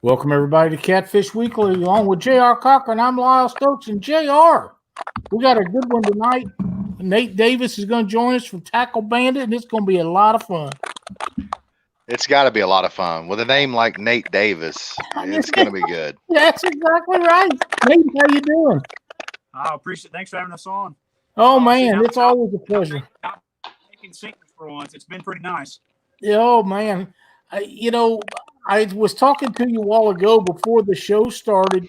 Welcome, everybody, to Catfish Weekly, along with J.R. Cochran. I'm Lyle Stokes, and J.R., we got a good one tonight. Nate Davis is going to join us from Tackle Bandit, and it's going to be a lot of fun. It's got to be a lot of fun. With a name like Nate Davis, it's going to be good. That's exactly right. Nate, how you doing? I appreciate it. Thanks for having us on. Oh, man, it's always a pleasure. Making sinkers for once. It's been pretty nice. Oh, man. I was talking to you a while ago before the show started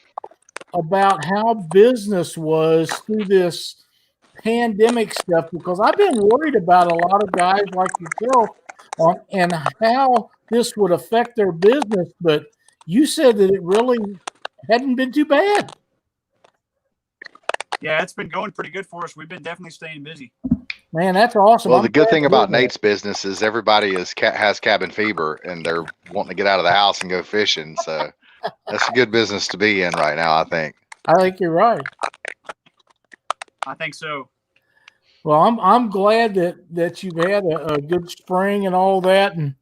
about how business was through this pandemic stuff, because I've been worried about a lot of guys like yourself and how this would affect their business. But you said that it really hadn't been too bad. Yeah, it's been going pretty good for us. We've been definitely staying busy. Man, that's awesome. Well, the good thing about Nate's business is everybody has cabin fever, and they're wanting to get out of the house and go fishing. So that's a good business to be in right now, I think. I think you're right. I think so. Well, I'm glad that you've had a good spring and all that, and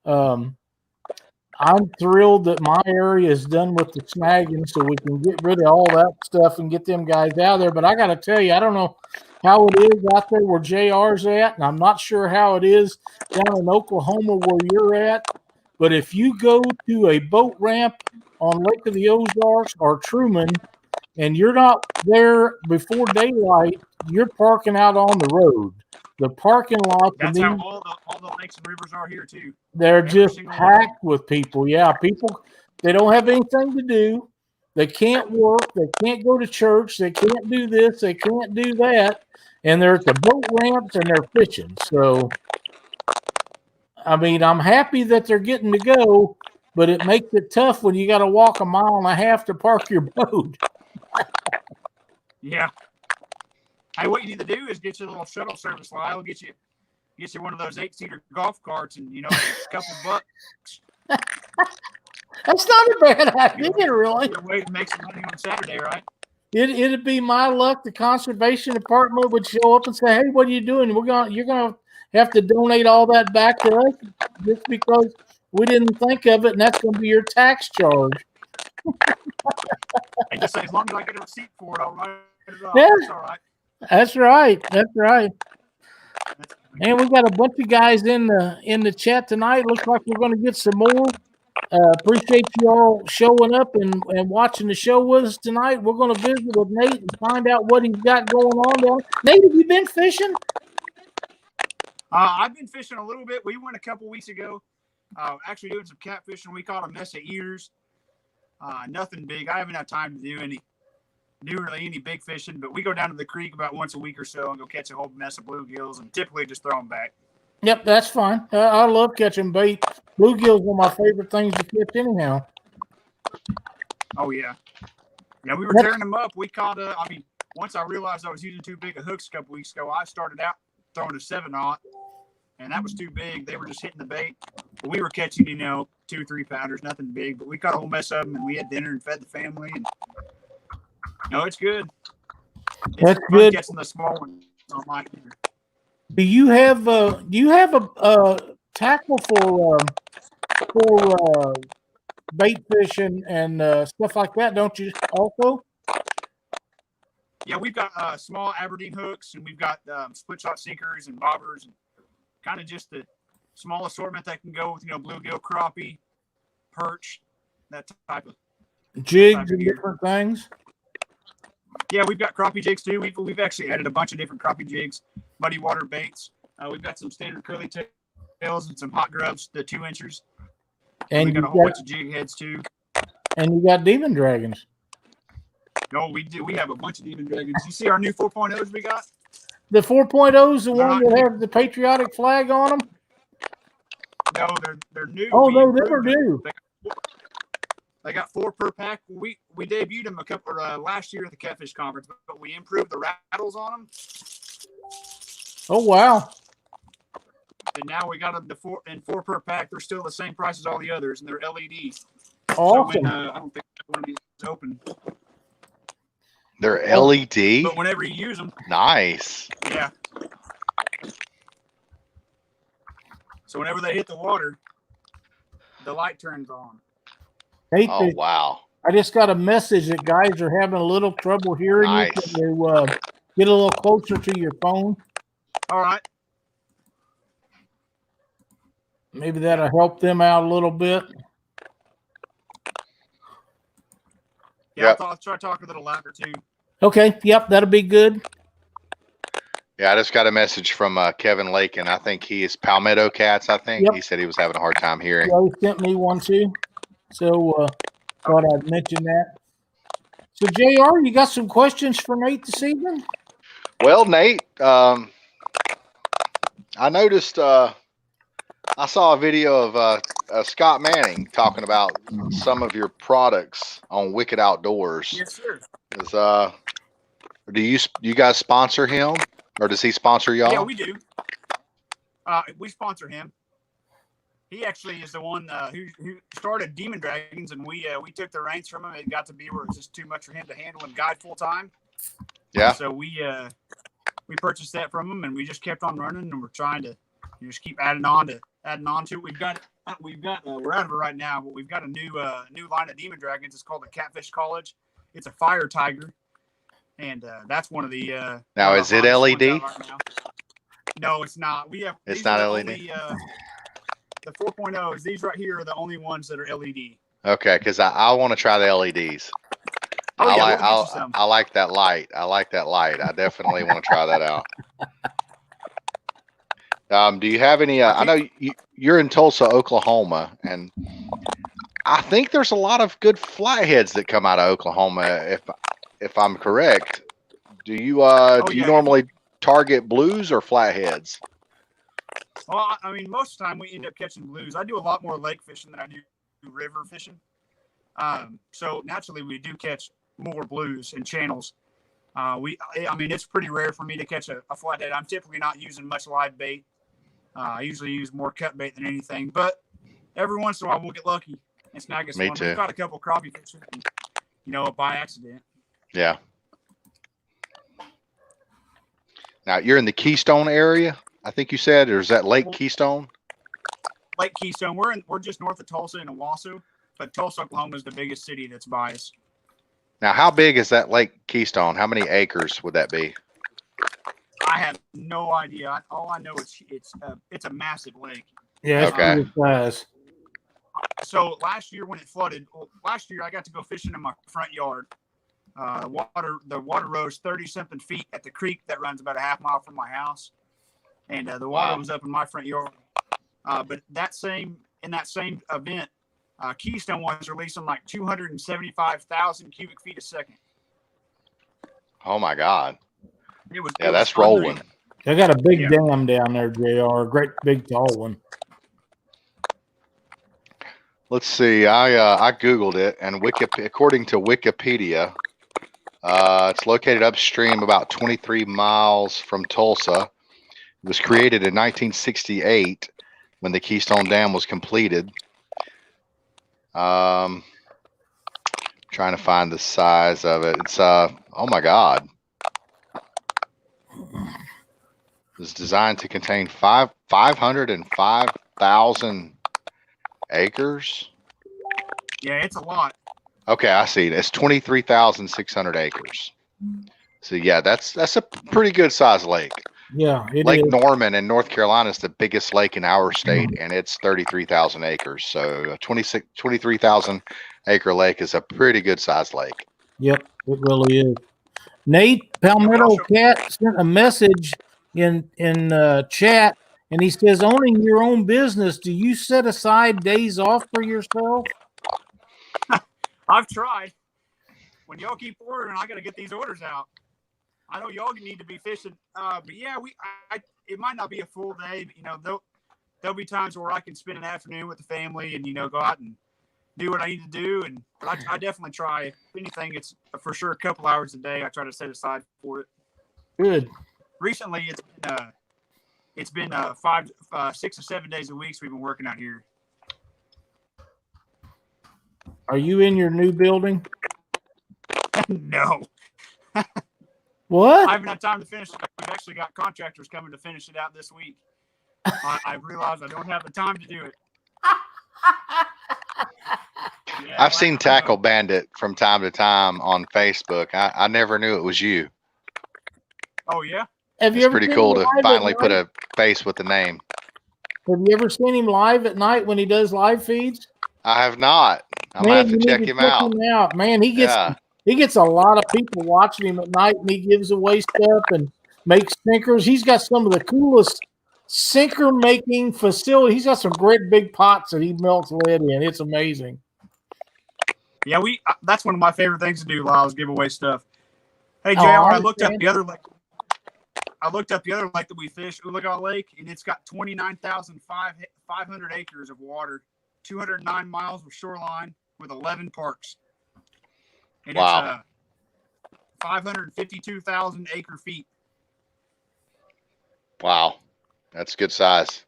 I'm thrilled that my area is done with the snagging, so we can get rid of all that stuff and get them guys out of there. But I got to tell you, I don't know how it is out there where JR's at, and I'm not sure how it is down in Oklahoma where you're at. But if you go to a boat ramp on Lake of the Ozarks or Truman, and you're not there before daylight, you're parking out on the road. The parking lot. That's how all the lakes and rivers are here too. They're just packed with people. Yeah, people, they don't have anything to do. They can't work. They can't go to church. They can't do this. They can't do that. And they're at the boat ramps and they're fishing. So, I mean, I'm happy that they're getting to go, but it makes it tough when you got to walk 1.5 miles to park your boat. Yeah. Hey, what you need to do is get you a little shuttle service, Lyle. Get you one of those 8-seater golf carts, and a couple bucks. That's not a bad idea, really. A way to make some money on Saturday, right? It'd be my luck. The conservation department would show up and say, "Hey, what are you doing? You're gonna have to donate all that back to us just because we didn't think of it, and that's gonna be your tax charge." I just say, as long as I get a receipt for it, I'll write it off. Yeah. That's all right. That's right. That's right. And we got a bunch of guys in the chat tonight. Looks like we're going to get some more. Appreciate you all showing up and watching the show with us tonight. We're going to visit with Nate and find out what he's got going on there. Nate, have you been fishing? I've been fishing a little bit. We went a couple weeks ago, actually doing some catfishing. We caught a mess of ears. Nothing big. I haven't had time to do any big fishing, but we go down to the creek about once a week or so and go catch a whole mess of bluegills and typically just throw them back. Yep, that's fine. I love catching bait. Bluegills are my favorite things to catch anyhow. Oh, yeah. Yeah, we were tearing them up. We caught once I realized I was using too big of hooks a couple weeks ago, I started out throwing a 7-aught, and that was too big. They were just hitting the bait. But we were catching, 2-3 pounders, nothing big, but we caught a whole mess of them, and we had dinner and fed the family, and no, it's good. That's good. Catching the small ones on my finger. Do you have a tackle for bait fishing and stuff like that? Don't you also? Yeah, we've got small Aberdeen hooks, and we've got split shot sinkers and bobbers, and kind of just the small assortment that can go with bluegill, crappie, perch, that type of jigs and different things. Yeah, we've got crappie jigs too. We've actually added a bunch of different crappie jigs, muddy water baits. We've got some standard curly tails and some hot grubs, the 2-inchers. And we got a whole bunch of jig heads too. And you got demon dragons. Oh, we do. We have a bunch of demon dragons. You see our new 4.0s we got? The 4.0s, the one that have the patriotic flag on them? No, they're new. Oh, no, they were new. They got 4 per pack. We debuted them last year at the Catfish Conference, but we improved the rattles on them. Oh, wow. And now we got them 4 per pack. They're still the same price as all the others, and they're LED. Awesome. So I don't think one of these is open. They're LED? But whenever you use them. Nice. Yeah. So whenever they hit the water, the light turns on. Nate, Oh, wow. I just got a message that guys are having a little trouble hearing you. Nice. Can you get a little closer to your phone? All right. Maybe that'll help them out a little bit. Yeah, Yep. I'll try talking a little louder too. Okay. Yep, that'll be good. Yeah, I just got a message from Kevin Lake, and I think he is Palmetto Cats, I think. Yep. He said he was having a hard time hearing. Yeah, he sent me one too. So thought I'd mention that. So JR, you got some questions for Nate this evening? Well, Nate, I noticed I saw a video of Scott Manning talking about some of your products on Wicked Outdoors. Yes, sir. Do you guys sponsor him, or does he sponsor y'all? Yeah, we do. We sponsor him. He actually is the one who started Demon Dragons, and we took the reins from him. It got to be where it was just too much for him to handle and guide full time. Yeah. So we purchased that from him, and we just kept on running, and we're trying to just keep adding on to it. We're out of it right now, but we've got a new line of Demon Dragons. It's called the Catfish College. It's a fire tiger, and that's one of the. Now, is it LED? Right now. No, it's not. It's not LED. Only, the 4.0s, these right here are the only ones that are LED. Okay, because I want to try the LEDs. Oh, yeah, I like that light. I definitely want to try that out. Do you have any? I know you're in Tulsa, Oklahoma, and I think there's a lot of good flatheads that come out of Oklahoma. If I'm correct, do you normally target blues or flatheads? Well, I mean, most of the time we end up catching blues. I do a lot more lake fishing than I do river fishing. So naturally, we do catch more blues and channels. I mean, it's pretty rare for me to catch a flathead. I'm typically not using much live bait. I usually use more cut bait than anything, but every once in a while we'll get lucky and snag us one. Too. We've got a couple crappie fishing, by accident. Yeah. Now you're in the Keystone area, I think you said, or is that Lake Keystone? Lake Keystone. We're just north of Tulsa in Owasso, but Tulsa, Oklahoma is the biggest city that's by us. Now, how big is that Lake Keystone? How many acres would that be? I have no idea. All I know is it's a massive lake. Yeah. Okay. So last year when it flooded, I got to go fishing in my front yard. The water rose 30-something feet at the creek that runs about a half mile from my house, and the water was up in my front yard. But in that same event, Keystone was releasing like 275,000 cubic feet a second. Oh my God! It was that's rolling. They got a big dam down there, JR. A great big tall one. Let's see. I Googled it, and according to Wikipedia, it's located upstream about 23 miles from Tulsa. It was created in 1968 when the Keystone Dam was completed. Trying to find the size of it. It's oh my God. It was designed to contain 505,000 acres. Yeah, it's a lot. Okay, I see it. It's 23,600 acres. So yeah, that's a pretty good size lake. Yeah, Lake Norman in North Carolina is the biggest lake in our state, and it's 33,000 acres. So a 23,000 acre lake is a pretty good sized lake. Yep, it really is. Nate Palmetto Cat sent a message in chat, and he says, owning your own business, do you set aside days off for yourself? I've tried. When y'all keep ordering, I got to get these orders out. I know y'all need to be fishing, but yeah, it might not be a full day. But, there'll be times where I can spend an afternoon with the family and go out and do what I need to do. And I definitely try. If anything, it's for sure a couple hours a day. I try to set aside for it. Good. Recently, it's been 6 or 7 days a week we've been working out here. Are you in your new building? No. What? I haven't had time to finish it. We've actually got contractors coming to finish it out this week. I realize I don't have the time to do it. I've seen Tackle Bandit from time to time on Facebook. I never knew it was you. Oh yeah. Have you It's ever pretty seen cool him to live finally at put night? a face with the name. Have you ever seen him live at night when he does live feeds? I have not. I'm gonna Man, have to you need check to him check out. him out. Man, he gets Yeah. a lot of people watching him at night, and he gives away stuff and makes sinkers. He's got some of the coolest sinker making facility. He's got some great big pots that he melts lead in. It's amazing. Yeah, that's one of my favorite things to do, Lyle, is give away stuff. Hey, JR, Oh, I looked up the other lake. I looked up the other lake that we fish, Oologah Lake, and it's got 29,500 acres of water, 209 miles of shoreline with 11 parks. And Wow. It's 552,000 acre feet. Wow. That's good size.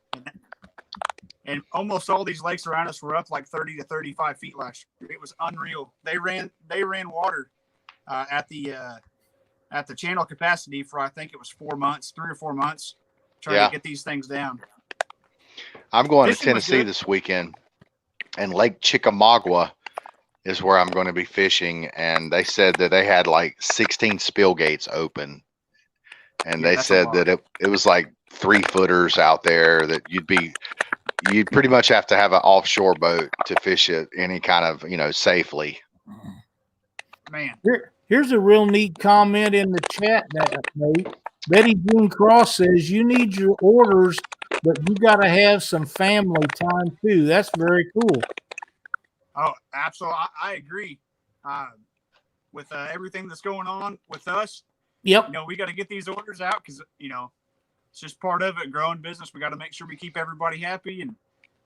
And almost all these lakes around us were up like 30 to 35 feet last year. It was unreal. They ran water at the channel capacity for, I think it was 3 or 4 months, trying to get these things down. I'm going Fishing to Tennessee this weekend, and Lake Chickamauga is where I'm going to be fishing. And they said that they had like 16 spill gates open. And they said that it was like 3-footers out there that you'd pretty much have to have an offshore boat to fish it any kind of, safely. Man. Here's a real neat comment in the chat, Nate. Betty Jean Cross says you need your orders, but you got to have some family time too. That's very cool. Oh, absolutely. I agree. With everything that's going on with us, yep. We got to get these orders out because, it's just part of it. Growing business, we got to make sure we keep everybody happy, and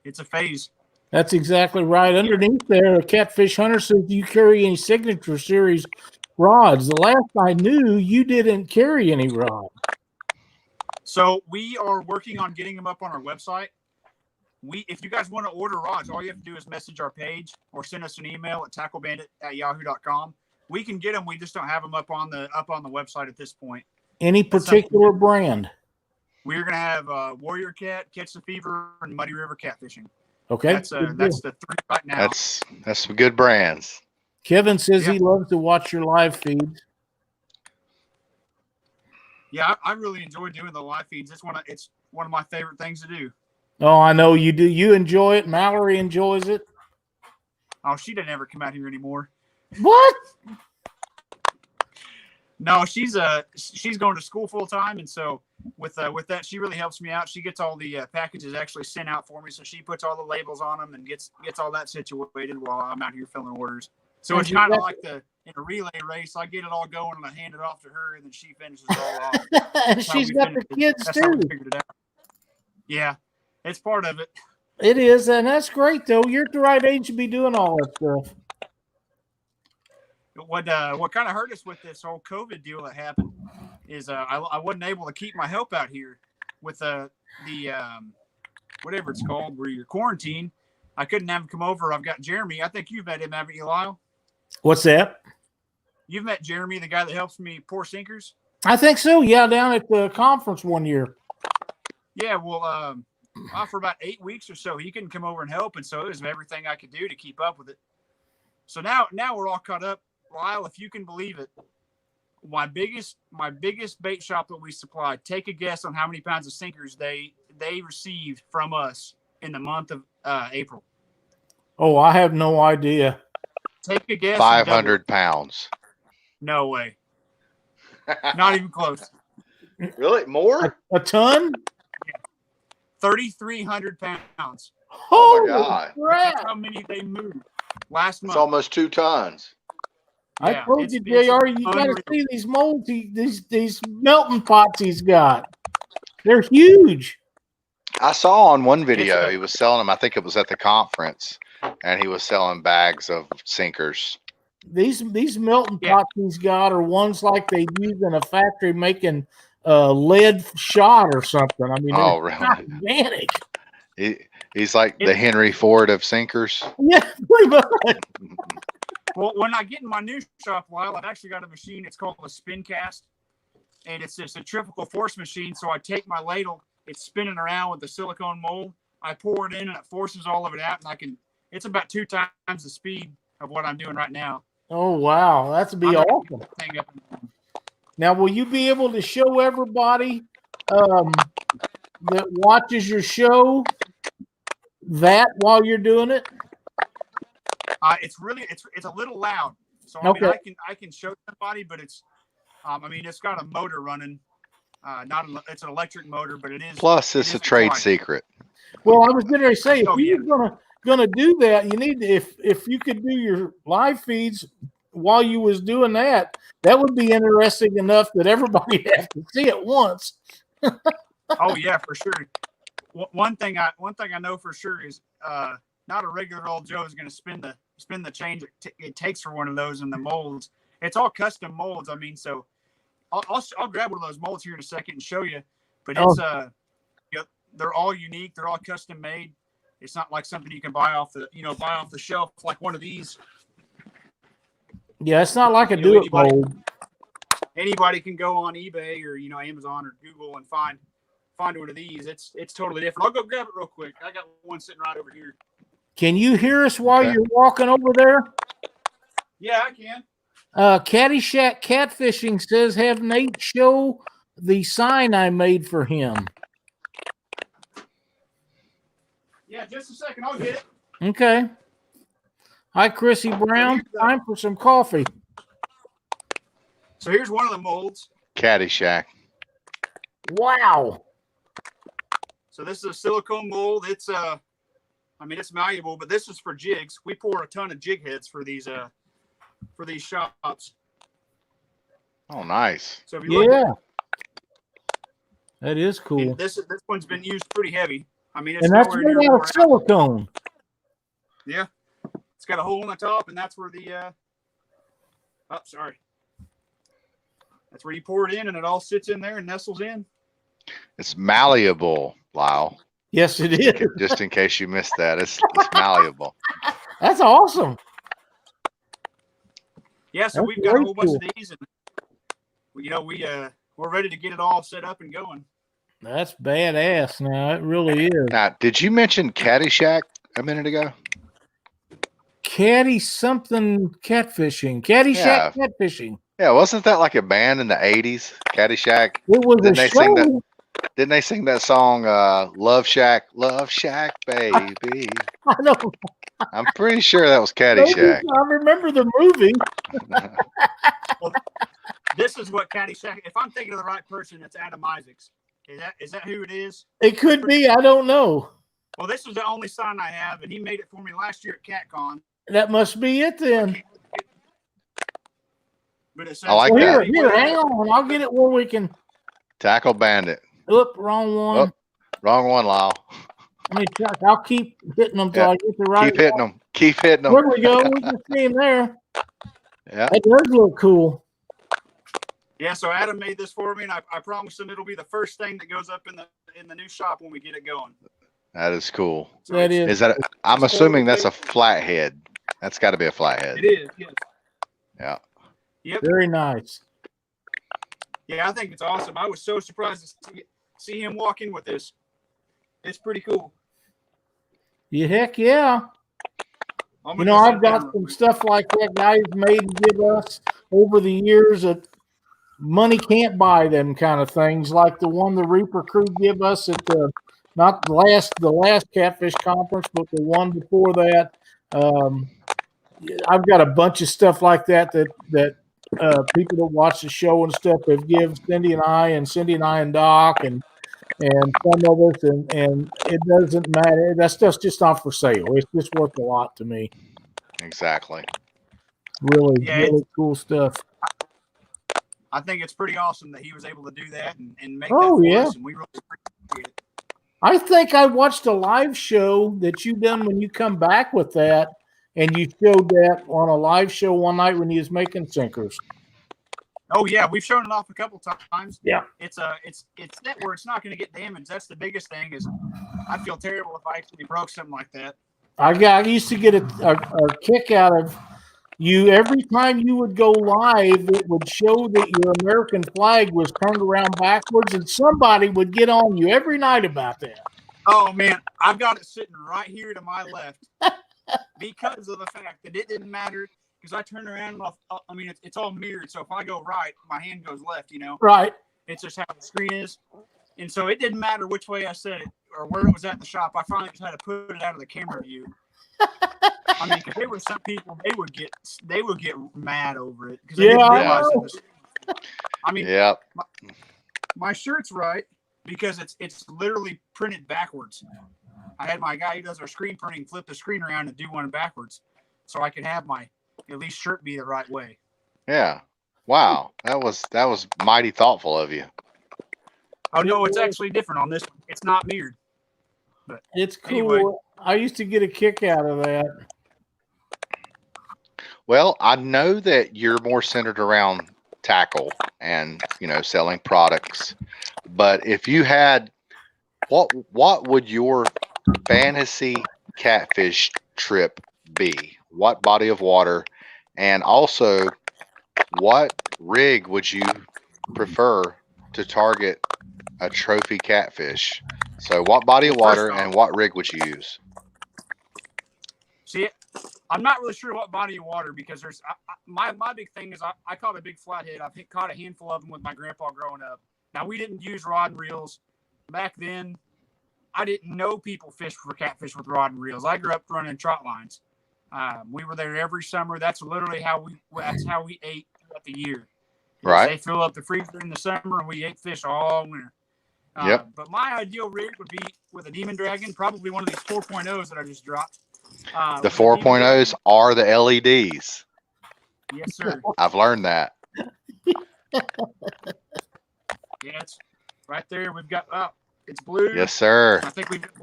it's a phase. That's exactly right. Underneath there, Catfish Hunter says, do you carry any Signature Series rods? The last I knew, you didn't carry any rods. So we are working on getting them up on our website. If you guys want to order rods, all you have to do is message our page or send us an email at tacklebandit@yahoo.com. We can get them. We just don't have them up on the website at this point. Any particular brand? We're going to have Warrior Cat, Catch the Fever, and Muddy River Catfishing. Okay. That's the 3 right now. That's some good brands. Kevin says he loves to watch your live feeds. Yeah, I really enjoy doing the live feeds. It's one of my favorite things to do. Oh, I know you do. You enjoy it. Mallory enjoys it. Oh, she doesn't ever come out here anymore. What? No, she's going to school full time, and so with that, she really helps me out. She gets all the packages actually sent out for me, so she puts all the labels on them and gets all that situated while I'm out here filling orders. So it's kind of like in a relay race. I get it all going and I hand it off to her, and then she finishes it all off. And she's got the kids That's how we too. figured it out. Yeah, it's part of it. It is, and that's great though. You're at the right age to be doing all that stuff. What kind of hurt us with this whole COVID deal that happened is I wasn't able to keep my help out here with the whatever it's called where you're quarantined. I couldn't have him come over. I've got Jeremy. I think you've met him, haven't you, Lyle? What's that? You've met Jeremy, the guy that helps me pour sinkers? I think so. Yeah, down at the conference one year. Yeah, well, for about 8 weeks or so, he couldn't come over and help, and so it was everything I could do to keep up with it. So now we're all caught up. Lyle, if you can believe it, my biggest bait shop that we supply, take a guess on how many pounds of sinkers they received from us in the month of April. Oh, I have no idea. Take a guess. 500 pounds. No way. Not even close. Really? More? A ton? 3,300 pounds. Oh my God. Crap. That's how many they moved last month. It's almost 2 tons. I told you, JR, you got to see these molds, these melting pots he's got. They're huge. I saw on one video he was selling them. I think it was at the conference, and he was selling bags of sinkers. These melting pots he's got are ones like they use in a factory making lead shot or something. I mean, oh, really? Gigantic. He's like the Henry Ford of sinkers. Yeah, pretty much. Well, when I get in my new shop, Lyle, I've actually got a machine. It's called a spin cast, and it's a centrifugal force machine. So I take my ladle, it's spinning around with the silicone mold. I pour it in, and it forces all of it out, and it's about 2 times the speed of what I'm doing right now. Oh wow, that'd be awesome. Hang up. Now, will you be able to show everybody that watches your show that while you're doing it? It's a little loud, so I mean I can show somebody, but it's it's got a motor running, it's an electric motor, but it is. Plus, it's a trade secret. Well, I was going to say, if you're gonna do that, you need to, if you could do your live feeds while you was doing that, that would be interesting enough that everybody have to see it once. Oh yeah, for sure. One thing I know for sure is not a regular old Joe is going to spend the change it takes for one of those in the molds. It's all custom molds. I mean, so I'll grab one of those molds here in a second and show you. But it's they're all unique. They're all custom made. It's not like something you can buy off the shelf like one of these. Yeah, it's not like a do-it mold. Anybody can go on eBay or Amazon or Google and find one of these. It's totally different. I'll go grab it real quick. I got one sitting right over here. Can you hear us while you're walking over there? Yeah, I can. Caddyshack Catfishing says, have Nate show the sign I made for him. Yeah, just a second. I'll get it. Okay. Hi, Chrissy Brown. Time for some coffee. So here's one of the molds. Caddyshack. Wow. So this is a silicone mold. It's it's malleable, but this is for jigs. We pour a ton of jig heads for these shops. Oh, nice. So if you look, that is cool. This one's been used pretty heavy. I mean, it's and that's made out of silicone. Yeah, it's got a hole in the top, and that's where the that's where you pour it in, and it all sits in there and nestles in. It's malleable, Lyle. Yes, it is. Just in case you missed that, it's malleable. That's awesome. Yeah, so we've got a whole bunch of these, and we're ready to get it all set up and going. That's badass. Now it really is. Now, did you mention Caddyshack a minute ago? Caddyshack Catfishing. Yeah, wasn't that like a band in the '80s? Caddyshack. It was a show. Didn't they sing that song, Love Shack, baby? I don't. I'm pretty sure that was Caddyshack. I remember the movie. Well, this is what Caddyshack. If I'm thinking of the right person, it's Adam Isaacs. Is that who it is? It could be. I don't know. Well, this was the only sign I have, and he made it for me last year at CatCon. That must be it then. But it says, I like that. Here, hang on. I'll get it where we can. Tackle Bandit. Oop, wrong one. Oop, wrong one, Lyle. Let me check. I'll keep hitting them till I get the right. Keep hitting them. Keep hitting them. There we go. We can see him there. Yeah. That does look cool. Yeah, so Adam made this for me, and I promised him it'll be the first thing that goes up in the new shop when we get it going. That is cool. So that is. Is that? I'm assuming that's a flathead. That's got to be a flathead. It is. Yes. Yeah. Yep. Very nice. Yeah, I think it's awesome. I was so surprised to see him walk in with this. It's pretty cool. Yeah, heck yeah. I've got some stuff like that guys made and give us over the years that money can't buy them kind of things, like the one the Reaper crew give us at the not the last Catfish conference, but the one before that. I've got a bunch of stuff like that people that watch the show and stuff have give Cindy and I and Doc and some of us, and it doesn't matter. That stuff's just not for sale. It's just worth a lot to me. Exactly. Really cool stuff. I think it's pretty awesome that he was able to do that and make that for us, and we really appreciate it. I think I watched a live show that you done when you come back with that, and you showed that on a live show one night when you was making sinkers. Oh yeah, we've shown it off a couple times. Yeah, it's that where it's not going to get damaged. That's the biggest thing. Is I feel terrible if I actually broke something like that. I used to get a kick out of you every time you would go live. It would show that your American flag was turned around backwards, and somebody would get on you every night about that. Oh man, I've got it sitting right here to my left. because of the fact that it didn't matter. Because I turn around, I mean, it's all mirrored. So if I go right, my hand goes left, you know? Right. It's just how the screen is. And so it didn't matter which way I set it or where it was at in the shop. I finally just had to put it out of the camera view. I mean, because there were some people, they would get mad over it. Because they didn't realize it. I mean, my shirt's right because it's literally printed backwards. I had my guy who does our screen printing flip the screen around and do one backwards so I could have my at least shirt be the right way. Yeah. Wow. That was mighty thoughtful of you. Oh no, it's actually different on this one. It's not mirrored. But it's cool. Anyway. I used to get a kick out of that. Well, I know that you're more centered around tackle and, you know, selling products. But if you had what would your fantasy catfish trip be? What body of water? And also, what rig would you prefer to target a trophy catfish? So what body of water and what rig would you use? See, I'm not really sure what body of water because there's my big thing is I caught a big flathead. I've caught a handful of them with my grandpa growing up. Now, we didn't use rod and reels. Back then, I didn't know people fished for catfish with rod and reels. I grew up running trot lines. We were there every summer. That's literally how we ate throughout the year. Right. They fill up the freezer in the summer, and we ate fish all winter. Yep. But my ideal rig would be with a Demon Dragon, probably one of these 4.0s that I just dropped. The 4.0s are the LEDs. Yes, sir. I've learned that. Yeah, it's right there. We've got it's blue. Yes, sir. I think we've got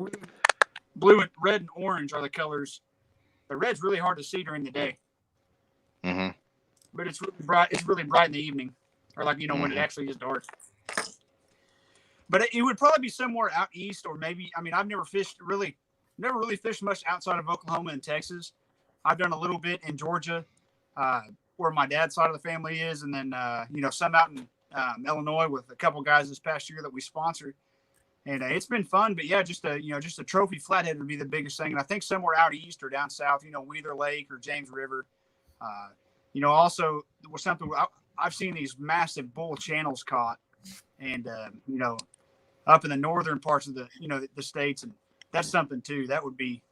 blue and red and orange are the colors. The red's really hard to see during the day. Mm-hmm. But it's really bright. It's really bright in the evening, or like when it actually is dark. But it would probably be somewhere out east, or maybe I've never really fished much outside of Oklahoma and Texas. I've done a little bit in Georgia, where my dad's side of the family is, and then some out in Illinois with a couple guys this past year that we sponsored. And it's been fun, but yeah, just a trophy flathead would be the biggest thing. And I think somewhere out east or down south, Weather Lake or James River. Also was something I've seen these massive bull channels caught, and up in the northern parts of the states, and that's something too. That would be cool.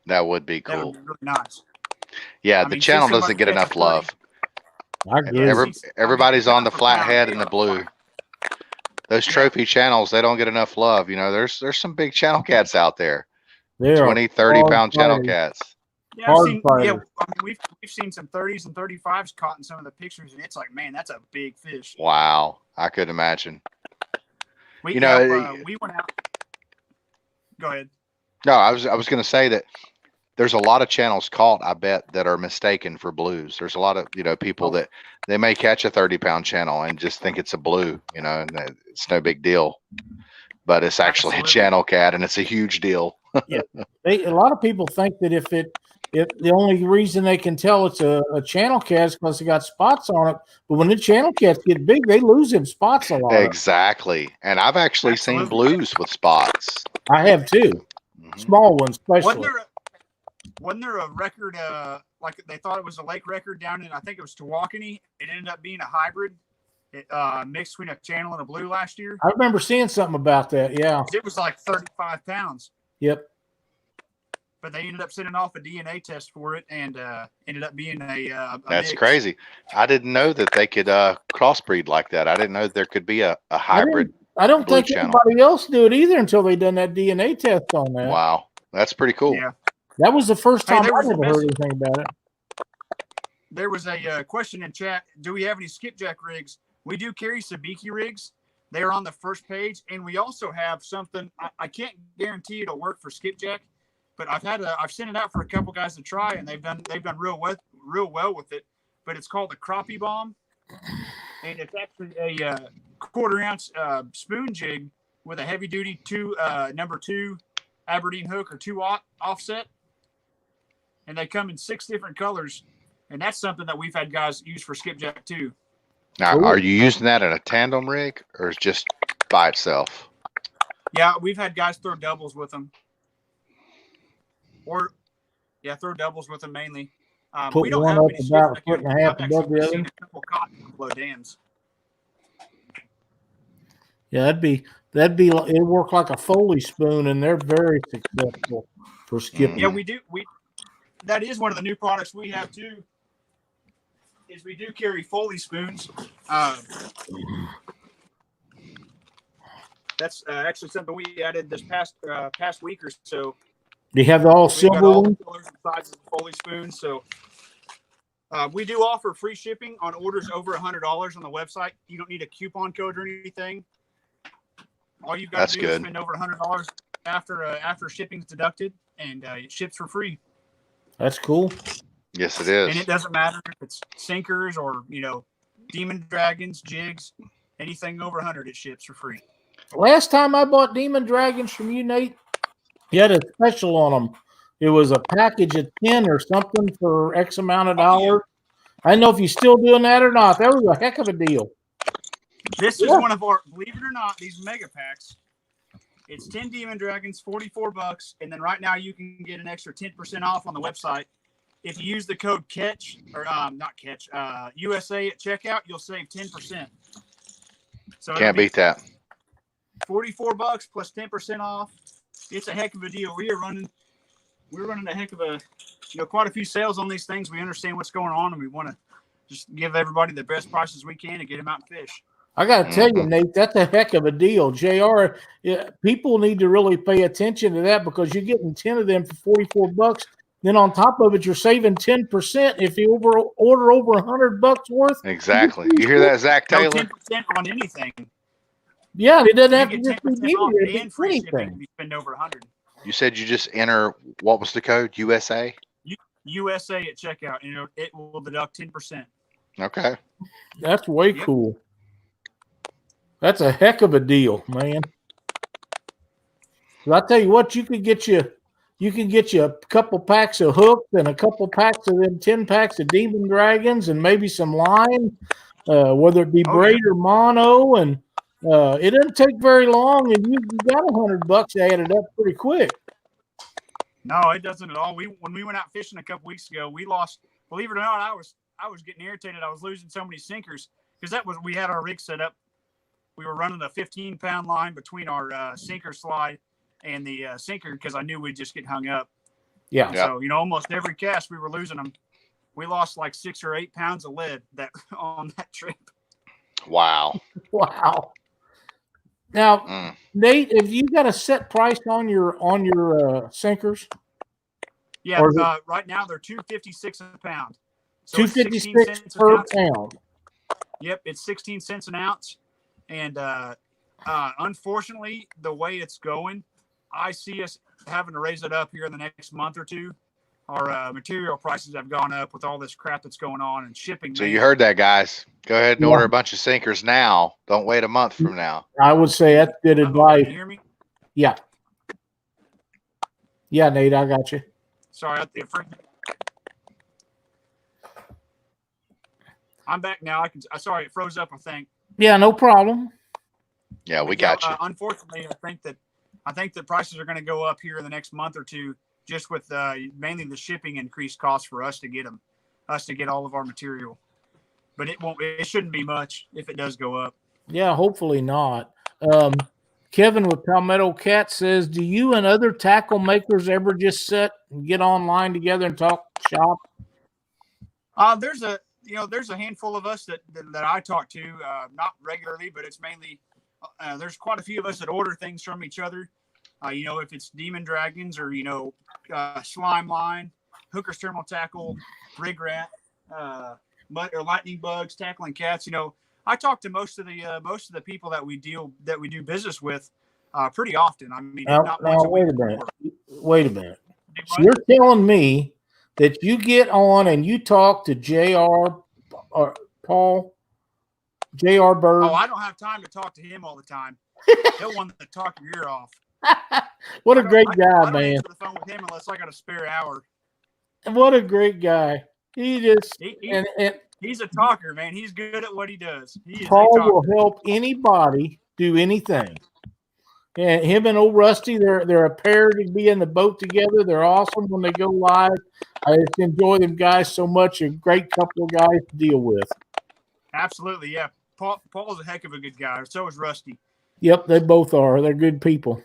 That would be really nice. Yeah, the channel doesn't get enough love. Everybody's on the flathead and the blue. Those trophy channels, they don't get enough love. There's some big channel cats out there. 20, 30-pound channel cats. Yeah, we've seen some 30s and 35s caught in some of the pictures, and it's like, man, that's a big fish. Wow, I could imagine. We went out. Go ahead. No, I was going to say that there's a lot of channels caught, I bet, that are mistaken for blues. There's a lot of people that they may catch a 30-pound channel and just think it's a blue, and it's no big deal, but it's actually a channel cat, and it's a huge deal. Yeah, a lot of people think that if the only reason they can tell it's a channel cat is because it got spots on it. But when the channel cats get big, they lose them spots a lot. Exactly. And I've actually seen blues with spots. I have too. Mm-hmm. Small ones, especially. Wasn't there a record, like they thought it was a lake record down in, I think it was Tawakanee. It ended up being a hybrid. It mixed between a channel and a blue last year. I remember seeing something about that, yeah. It was like 35 pounds. Yep. But they ended up sending off a DNA test for it, and ended up being a That's mix. Crazy. I didn't know that they could crossbreed like that. I didn't know there could be a hybrid. I don't think anybody else knew it either until they done that DNA test on that. Wow. That's pretty cool. Yeah. That was the first time I ever heard anything about it. There was a question in chat. Do we have any skipjack rigs? We do carry sabiki rigs. They are on the first page. And we also have something, I can't guarantee it'll work for skipjack, but I've sent it out for a couple guys to try, and they've done real well with it. But it's called the crappie bomb, and it's actually a 1/4 ounce spoon jig with a heavy duty number 2 Aberdeen hook or 2/0 offset, and they come in 6 different colors, and that's something that we've had guys use for skipjack too. Now, are you using that in a tandem rig or is just by itself? Yeah, we've had guys throw doubles with them. Or Yeah, throw doubles with them mainly. Put we don't one have up many skips about a back foot here. and a half I've above actually the seen other. a couple cotton blow dams. Yeah, it'd work like a Foley spoon, and they're very successful for skipping. Yeah, we do. That is one of the new products we have too. Is we do carry Foley spoons. That's actually something we added this past week or so. Do you have the all We've got silver all the one? colors and sizes of Foley spoons. So we do offer free shipping on orders over $100 on the website. You don't need a coupon code or anything. All you've got to do is spend over $100 after shipping's deducted, and it ships for free. That's cool. Yes, it is. And it doesn't matter if it's sinkers or demon dragons, jigs, anything over 100, it ships for free. Last time I bought demon dragons from you, Nate, you had a special on them. It was a package of 10 or something for X amount of dollars. I don't know if you're still doing that or not. That was a heck of a deal. This is one of our, believe it or not, these mega packs. It's 10 demon dragons, $44, and then right now you can get an extra 10% off on the website. If you use the code CATCH, or not CATCH, USA at checkout, you'll save 10%. So can't beat that. $44 plus 10% off. It's a heck of a deal. We're running a heck of a, quite a few sales on these things. We understand what's going on, and we want to just give everybody the best prices we can and get them out and fish. I got to tell you, Nate, that's a heck of a deal. JR, people need to really pay attention to that because you're getting 10 of them for $44. Then on top of it, you're saving 10% if you order over $100 worth. Exactly. You hear that, Zach Taylor? 10% on anything. Yeah, it doesn't have to You just get be 10% off demon, and free shipping anything. if you spend over 100. You said you just enter, what was the code? USA? USA at checkout, and it will deduct 10%. Okay. That's way cool. That's a heck of a deal, man. I tell you what, you can get you a couple packs of hooks and a couple packs of them 10 packs of demon dragons and maybe some line, whether it be braid or mono, and it doesn't take very long, and you got $100 added up pretty quick. No, it doesn't at all. When we went out fishing a couple weeks ago, we lost. Believe it or not, I was getting irritated. I was losing so many sinkers because we had our rig set up. We were running a 15-pound line between our sinker slide and the sinker because I knew we'd just get hung up. Yeah. So almost every cast we were losing them. We lost like 6 or 8 pounds of lead on that trip. Wow. Wow. Now, Nate, have you got a set price on your sinkers? Yeah, right now they're $2.56 a pound. So $2.56 per pound. Yep, it's 16 cents an ounce. And unfortunately, the way it's going, I see us having to raise it up here in the next month or two. Our material prices have gone up with all this crap that's going on and shipping. So you heard that, guys. Go ahead and order a bunch of sinkers now. Don't wait a month from now. I would say that's good advice. Can you hear me? Yeah. Yeah, Nate, I got you. Sorry, I'm back now. Sorry, it froze up, I think. Yeah, no problem. Yeah, we got you. Unfortunately, I think the prices are going to go up here in the next month or two, just with mainly the shipping increased costs for us to get all of our material. But it shouldn't be much if it does go up. Yeah, hopefully not. Kevin with Palmetto Cat says, do you and other tackle makers ever just sit and get online together and talk shop? There's a handful of us that I talk to, not regularly, but it's mainly there's quite a few of us that order things from each other. If it's demon dragons or slime line, hooker's terminal tackle, rig rat, mud or lightning bugs, tackling cats. I talk to most of the people that we do business with pretty often. I mean, now wait a minute. So you're telling me that you get on and you talk to JR or Paul, JR Bird? Oh, I don't have time to talk to him all the time. He'll want to talk your ear off. What a great guy, I don't man. answer the phone with him unless I got a spare hour. What a great guy. He's a talker, man. He's good at what he does. Paul will help anybody do anything. And him and old Rusty, they're a pair to be in the boat together. They're awesome when they go live. I just enjoy them guys so much. A great couple of guys to deal with. Absolutely, yeah. Paul's a heck of a good guy. So is Rusty. Yep, they both are. They're good people.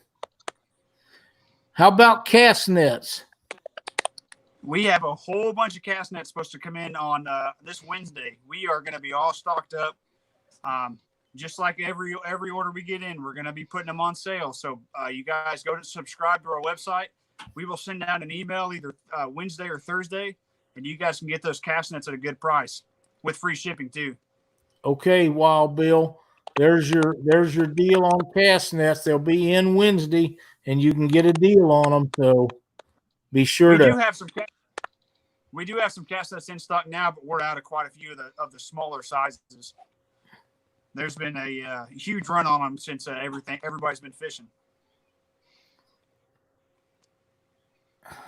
How about cast nets? We have a whole bunch of cast nets supposed to come in on this Wednesday. We are going to be all stocked up. Just like every order we get in, we're going to be putting them on sale. So you guys go to subscribe to our website. We will send out an email either Wednesday or Thursday, and you guys can get those cast nets at a good price with free shipping too. Okay, Wild Bill. There's your deal on cast nets. They'll be in Wednesday, and you can get a deal on them. So be sure to. We do have some cast nets in stock now, but we're out of quite a few of the smaller sizes. There's been a huge run on them since everybody's been fishing.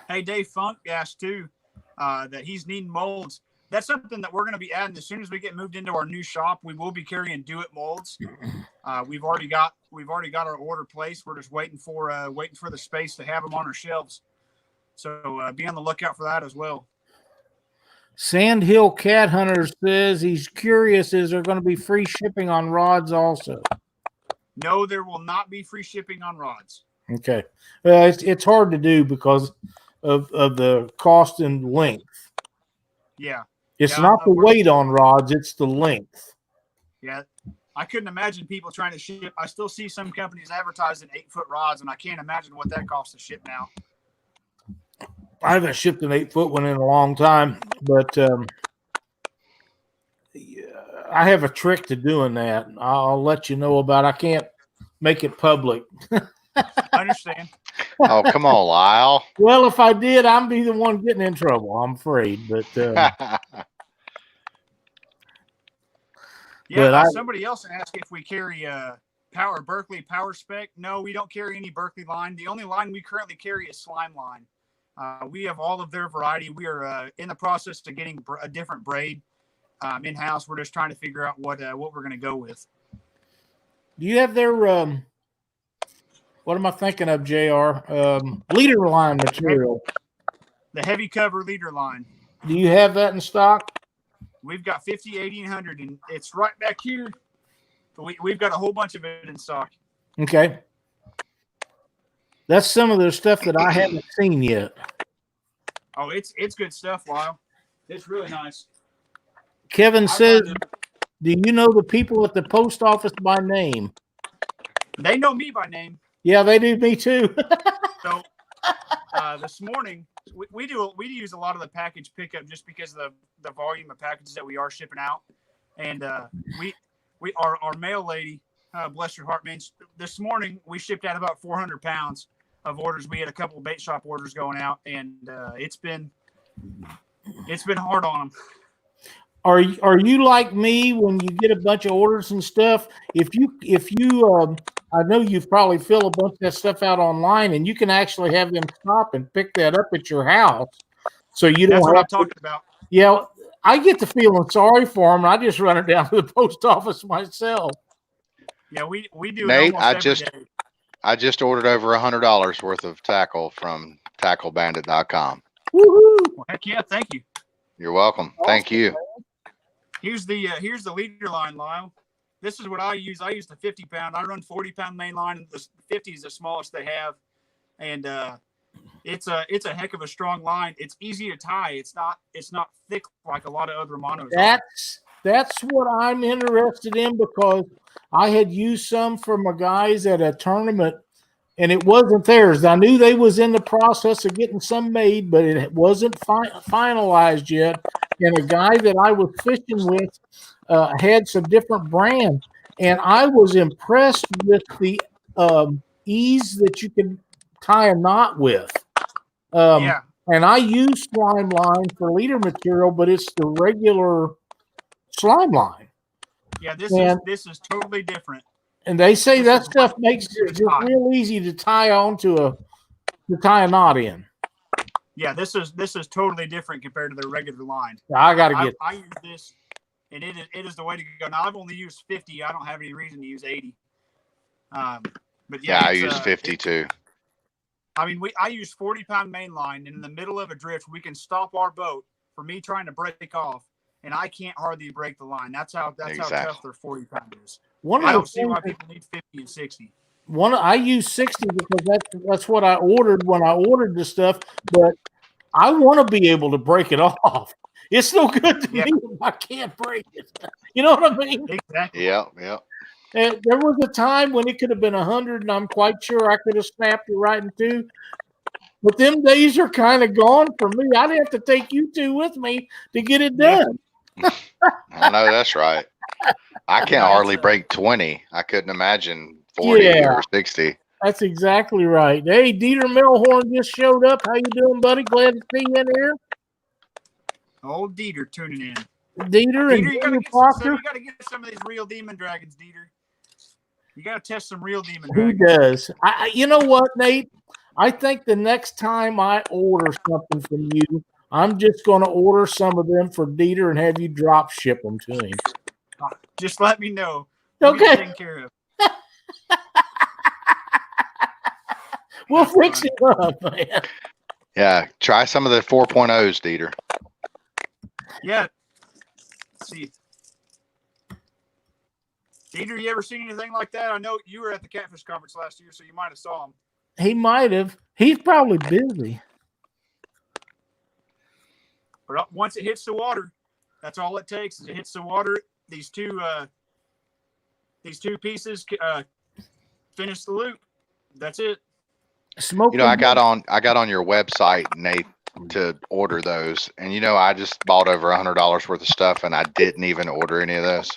Hey, Dave Funk asked too that he's needing molds. That's something that we're going to be adding as soon as we get moved into our new shop. We will be carrying Do It molds. We've already got our order placed. We're just waiting for the space to have them on our shelves. So be on the lookout for that as well. Sandhill Cat Hunter says he's curious, is there going to be free shipping on rods also? No, there will not be free shipping on rods. Okay. It's hard to do because of the cost and length. Yeah. It's not the weight on rods, it's the length. Yeah. I couldn't imagine people trying to ship. I still see some companies advertising 8-foot rods, and I can't imagine what that costs to ship now. I haven't shipped an 8-foot one in a long time, but I have a trick to doing that. I'll let you know about it. I can't make it public. I understand. Oh, come on, Lyle. Well, if I did, I'd be the one getting in trouble, I'm afraid. But somebody else asked if we carry Berkeley Power Spec. No, we don't carry any Berkeley line. The only line we currently carry is Slime Line. We have all of their variety. We are in the process of getting a different braid in-house. We're just trying to figure out what we're going to go with. Do you have their what am I thinking of, JR? Leader line material. The heavy cover leader line. Do you have that in stock? We've got 50, 80, and 100, and it's right back here. But we've got a whole bunch of it in stock. Okay. That's some of the stuff that I haven't seen yet. Oh, it's good stuff, Lyle. It's really nice. Kevin says, do you know the people at the post office by name? They know me by name. Yeah, they do me too. So this morning, we use a lot of the package pickup just because of the volume of packages that we are shipping out. And our mail lady, bless her heart, man, this morning we shipped out about 400 pounds of orders. We had a couple of bait shop orders going out, and it's been hard on them. Are you like me when you get a bunch of orders and stuff? If you I know you've probably filled a bunch of that stuff out online, and you can actually have them stop and pick that up at your house. So you don't. That's what I'm talking about. Yeah, I get to feeling sorry for them. I just run it down to the post office myself. Yeah, we do. Nate, I just ordered over $100 worth of tackle from TackleBandit.com. Woohoo! Well, heck yeah, thank you. You're welcome. Awesome. Thank you. Here's the leader line, Lyle. This is what I use. I use the 50-pound. I run 40-pound main line, and the 50 is the smallest they have. And it's a heck of a strong line. It's easy to tie. It's not thick like a lot of other monos. That's what I'm interested in, because I had used some for my guys at a tournament, and it wasn't theirs. I knew they was in the process of getting some made, but it wasn't finalized yet. And a guy that I was fishing with had some different brands, and I was impressed with the ease that you can tie a knot with. And I use Slime Line for leader material, but it's the regular Slime Line. Yeah, this is totally different. And they say that stuff makes it just real easy to tie to tie a knot in. Yeah, this is totally different compared to the regular line. I got to get. I use this, and it is the way to go. Now I've only used 50. I don't have any reason to use 80. But Yeah, I use 52. I mean, I use 40-pound main line, and in the middle of a drift, we can stop our boat for me trying to break off, and I can't hardly break the line. That's how tough their 40-pound is. I don't see why people need 50 and 60. I use 60 because that's what I ordered when I ordered the stuff, but I want to be able to break it off. It's no good to me if I can't break it. You know what I mean? Exactly. Yeah. And there was a time when it could have been 100, and I'm quite sure I could have snapped it right in two. But them days are kind of gone for me. I'd have to take you two with me to get it done. I know that's right. I can't hardly break 20. I couldn't imagine 40 or 60. That's exactly right. Hey, Dieter Melhorn just showed up. How you doing, buddy? Glad to see you in here. Old Dieter tuning in. Dieter and you gotta get some of these real demon dragons, Dieter. You gotta test some real demon dragons. He does. You know what, Nate? I think the next time I order something from you, I'm just going to order some of them for Dieter and have you drop ship them to him. Just let me know. Okay. Taken care of. We'll fix it up, man. Yeah, try some of the 4.0s, Dieter. Yeah. Let's see. Dieter, you ever seen anything like that? I know you were at the Catfish conference last year, so you might have saw him. He might have. He's probably busy. But once it hits the water, that's all it takes. Is it hits the water. These two pieces finish the loop. That's it. Smoking. I got on your website, Nate, to order those, and I just bought over $100 worth of stuff, and I didn't even order any of those.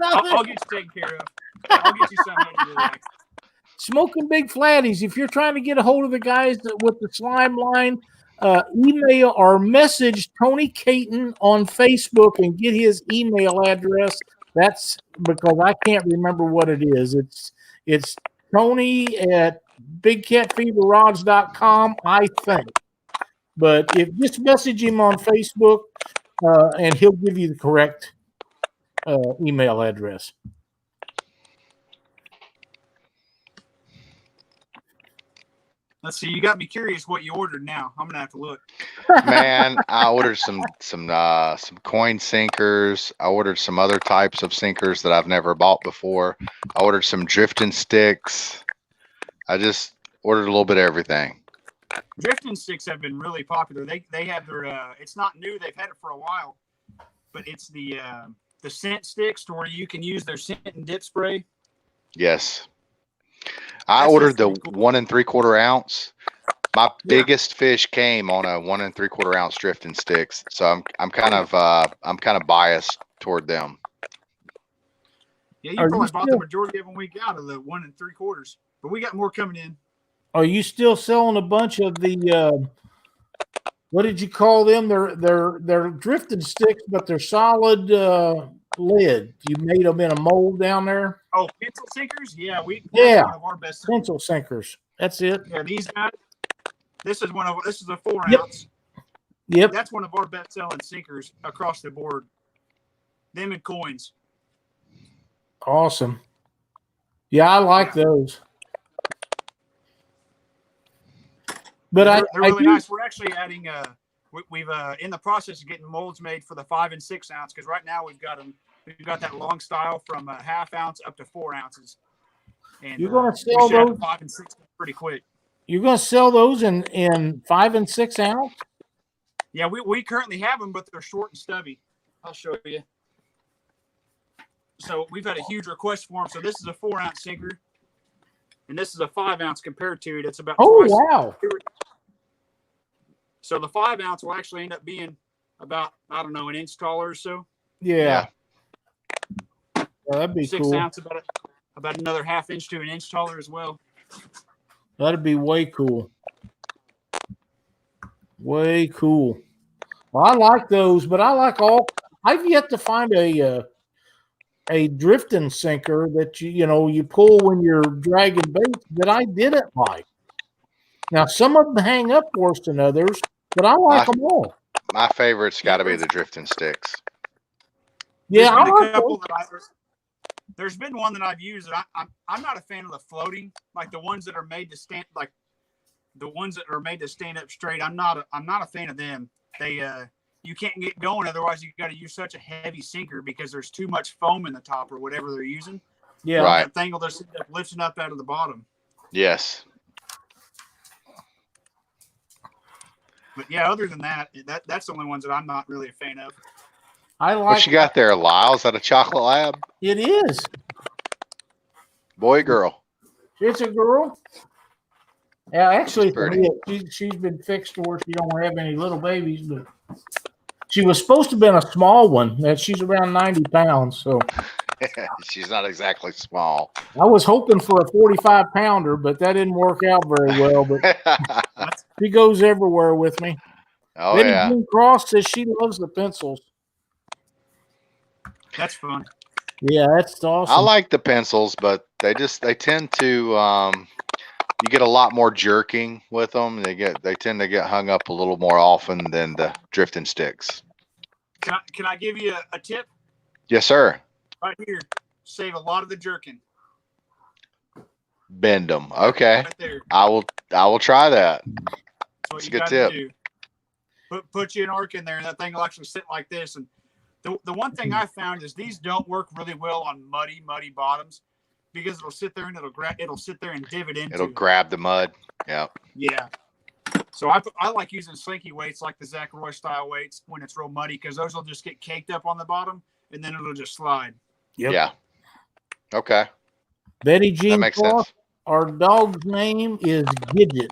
I'll get you taken care of. I'll get you something. Smoking Big Flatties. If you're trying to get a hold of the guys with the slime line, email or message Tony Caton on Facebook and get his email address. That's because I can't remember what it is. It's Tony at BigCatFeederRods.com, I think. But if just message him on Facebook, and he'll give you the correct email address. Let's see. You got me curious what you ordered. Now I'm gonna have to look. Man, I ordered some coin sinkers. I ordered some other types of sinkers that I've never bought before. I ordered some drifting sticks. I just ordered a little bit of everything. Drifting sticks have been really popular. They have their. It's not new. They've had it for a while, but it's the scent sticks to where you can use their scent and dip spray. Yes. I ordered the 1 3/4 ounce. My biggest fish came on a 1 3/4 ounce drifting sticks, so I'm kind of biased toward them. Yeah, you probably bought the majority of them we got of the 1 3/4, but we got more coming in. Are you still selling a bunch of the? What did you call them? They're drifting sticks, but they're solid lead. You made them in a mold down there. Oh, pencil sinkers? Yeah, one of our best pencil sinkers. That's it. Yeah, these guys. This is a 4 ounce. Yep. That's one of our best selling sinkers across the board. Them and coins. Awesome. Yeah, I like those. But they're really nice. We're actually adding we've in the process of getting molds made for the 5 and 6 ounce, because right now we've got that long style from a 1/2 ounce up to 4 ounces. And you're going to sell those 5 and 6 pretty quick. You're going to sell those in 5 and 6 ounce? Yeah, we currently have them, but they're short and stubby. I'll show you. So we've had a huge request for them. So this is a 4 ounce sinker, and this is a 5 ounce compared to it. It's about twice. Wow. So the 5 ounce will actually end up being about, I don't know, an inch taller or so. Yeah. That'd be 6 cool. ounce about another 1/2 inch to an inch taller as well. That'd be way cool. Way cool. Well, I like those, but I've yet to find a drifting sinker that you pull when you're dragging baits that I didn't like. Now, some of them hang up worse than others, but I like them all. My favorite's got to be the drifting sticks. Yeah, There's been one that I've used that I'm not a fan of the floating, like the ones that are made to stand, like the ones that are made to stand up straight. I'm not a fan of them. They you can't get going, otherwise you got to use such a heavy sinker because there's too much foam in the top or whatever they're using. Yeah, Right. That thing will just lifting up out of the bottom. Yes. But yeah, other than that, that's the only ones that I'm not really a fan of. I like. What you got there, Lyle? Is that a chocolate lab? It is. Boy, girl. It's a girl. Yeah, actually, She's pretty. she's been fixed to where she don't have any little babies, but she was supposed to have been a small one. That she's around 90 pounds. So She's not exactly small. I was hoping for a 45-pounder, but that didn't work out very well. But she goes everywhere with me. Oh, Betty yeah. Jean Cross says she loves the pencils. That's fun. Yeah, that's awesome. I like the pencils, but they tend to you get a lot more jerking with them. They tend to get hung up a little more often than the drifting sticks. Can I give you a tip? Yes, sir. Right here. Save a lot of the jerking. Bend them. Okay. Right there. I will try that. That's a good tip. do. Put you an arc in there, and that thing will actually sit like this. And the one thing I found is these don't work really well on muddy bottoms because it'll sit there and it'll sit there and divot into. It'll grab the mud. Yeah. Yeah. So I like using slinky weights like the Zach Roy style weights when it's real muddy because those will just get caked up on the bottom and then it'll just slide. Yep. Yeah. Okay. Betty Jean That makes Cross, sense. our dog's name is Gidget.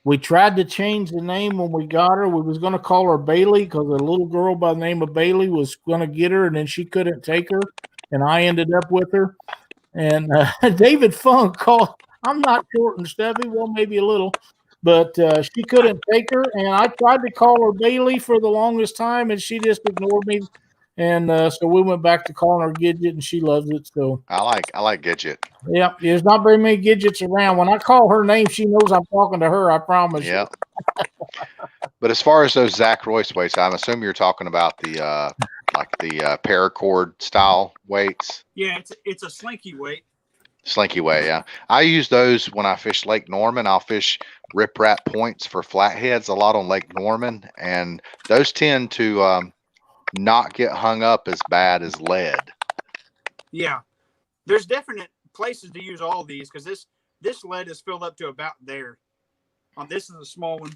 We tried to change the name when we got her. We was going to call her Bailey because a little girl by the name of Bailey was going to get her, and then she couldn't take her, and I ended up with her. And David Funk called. I'm not short and stubby, well, maybe a little, but she couldn't take her, and I tried to call her Bailey for the longest time, and she just ignored me. And so we went back to calling her Gidget, and she loves it. So I like Gidget. yeah, there's not very many Gidgets around. When I call her name, she knows I'm talking to her. I promise. Yeah. But as far as those Zach Royce weights, I'm assuming you're talking about the paracord style weights. Yeah, it's a slinky weight. Slinky weight, yeah. I use those when I fish Lake Norman. I'll fish riprap points for flatheads a lot on Lake Norman, and those tend to not get hung up as bad as lead. Yeah. There's definite places to use all these because this lead is filled up to about there. This is a small one.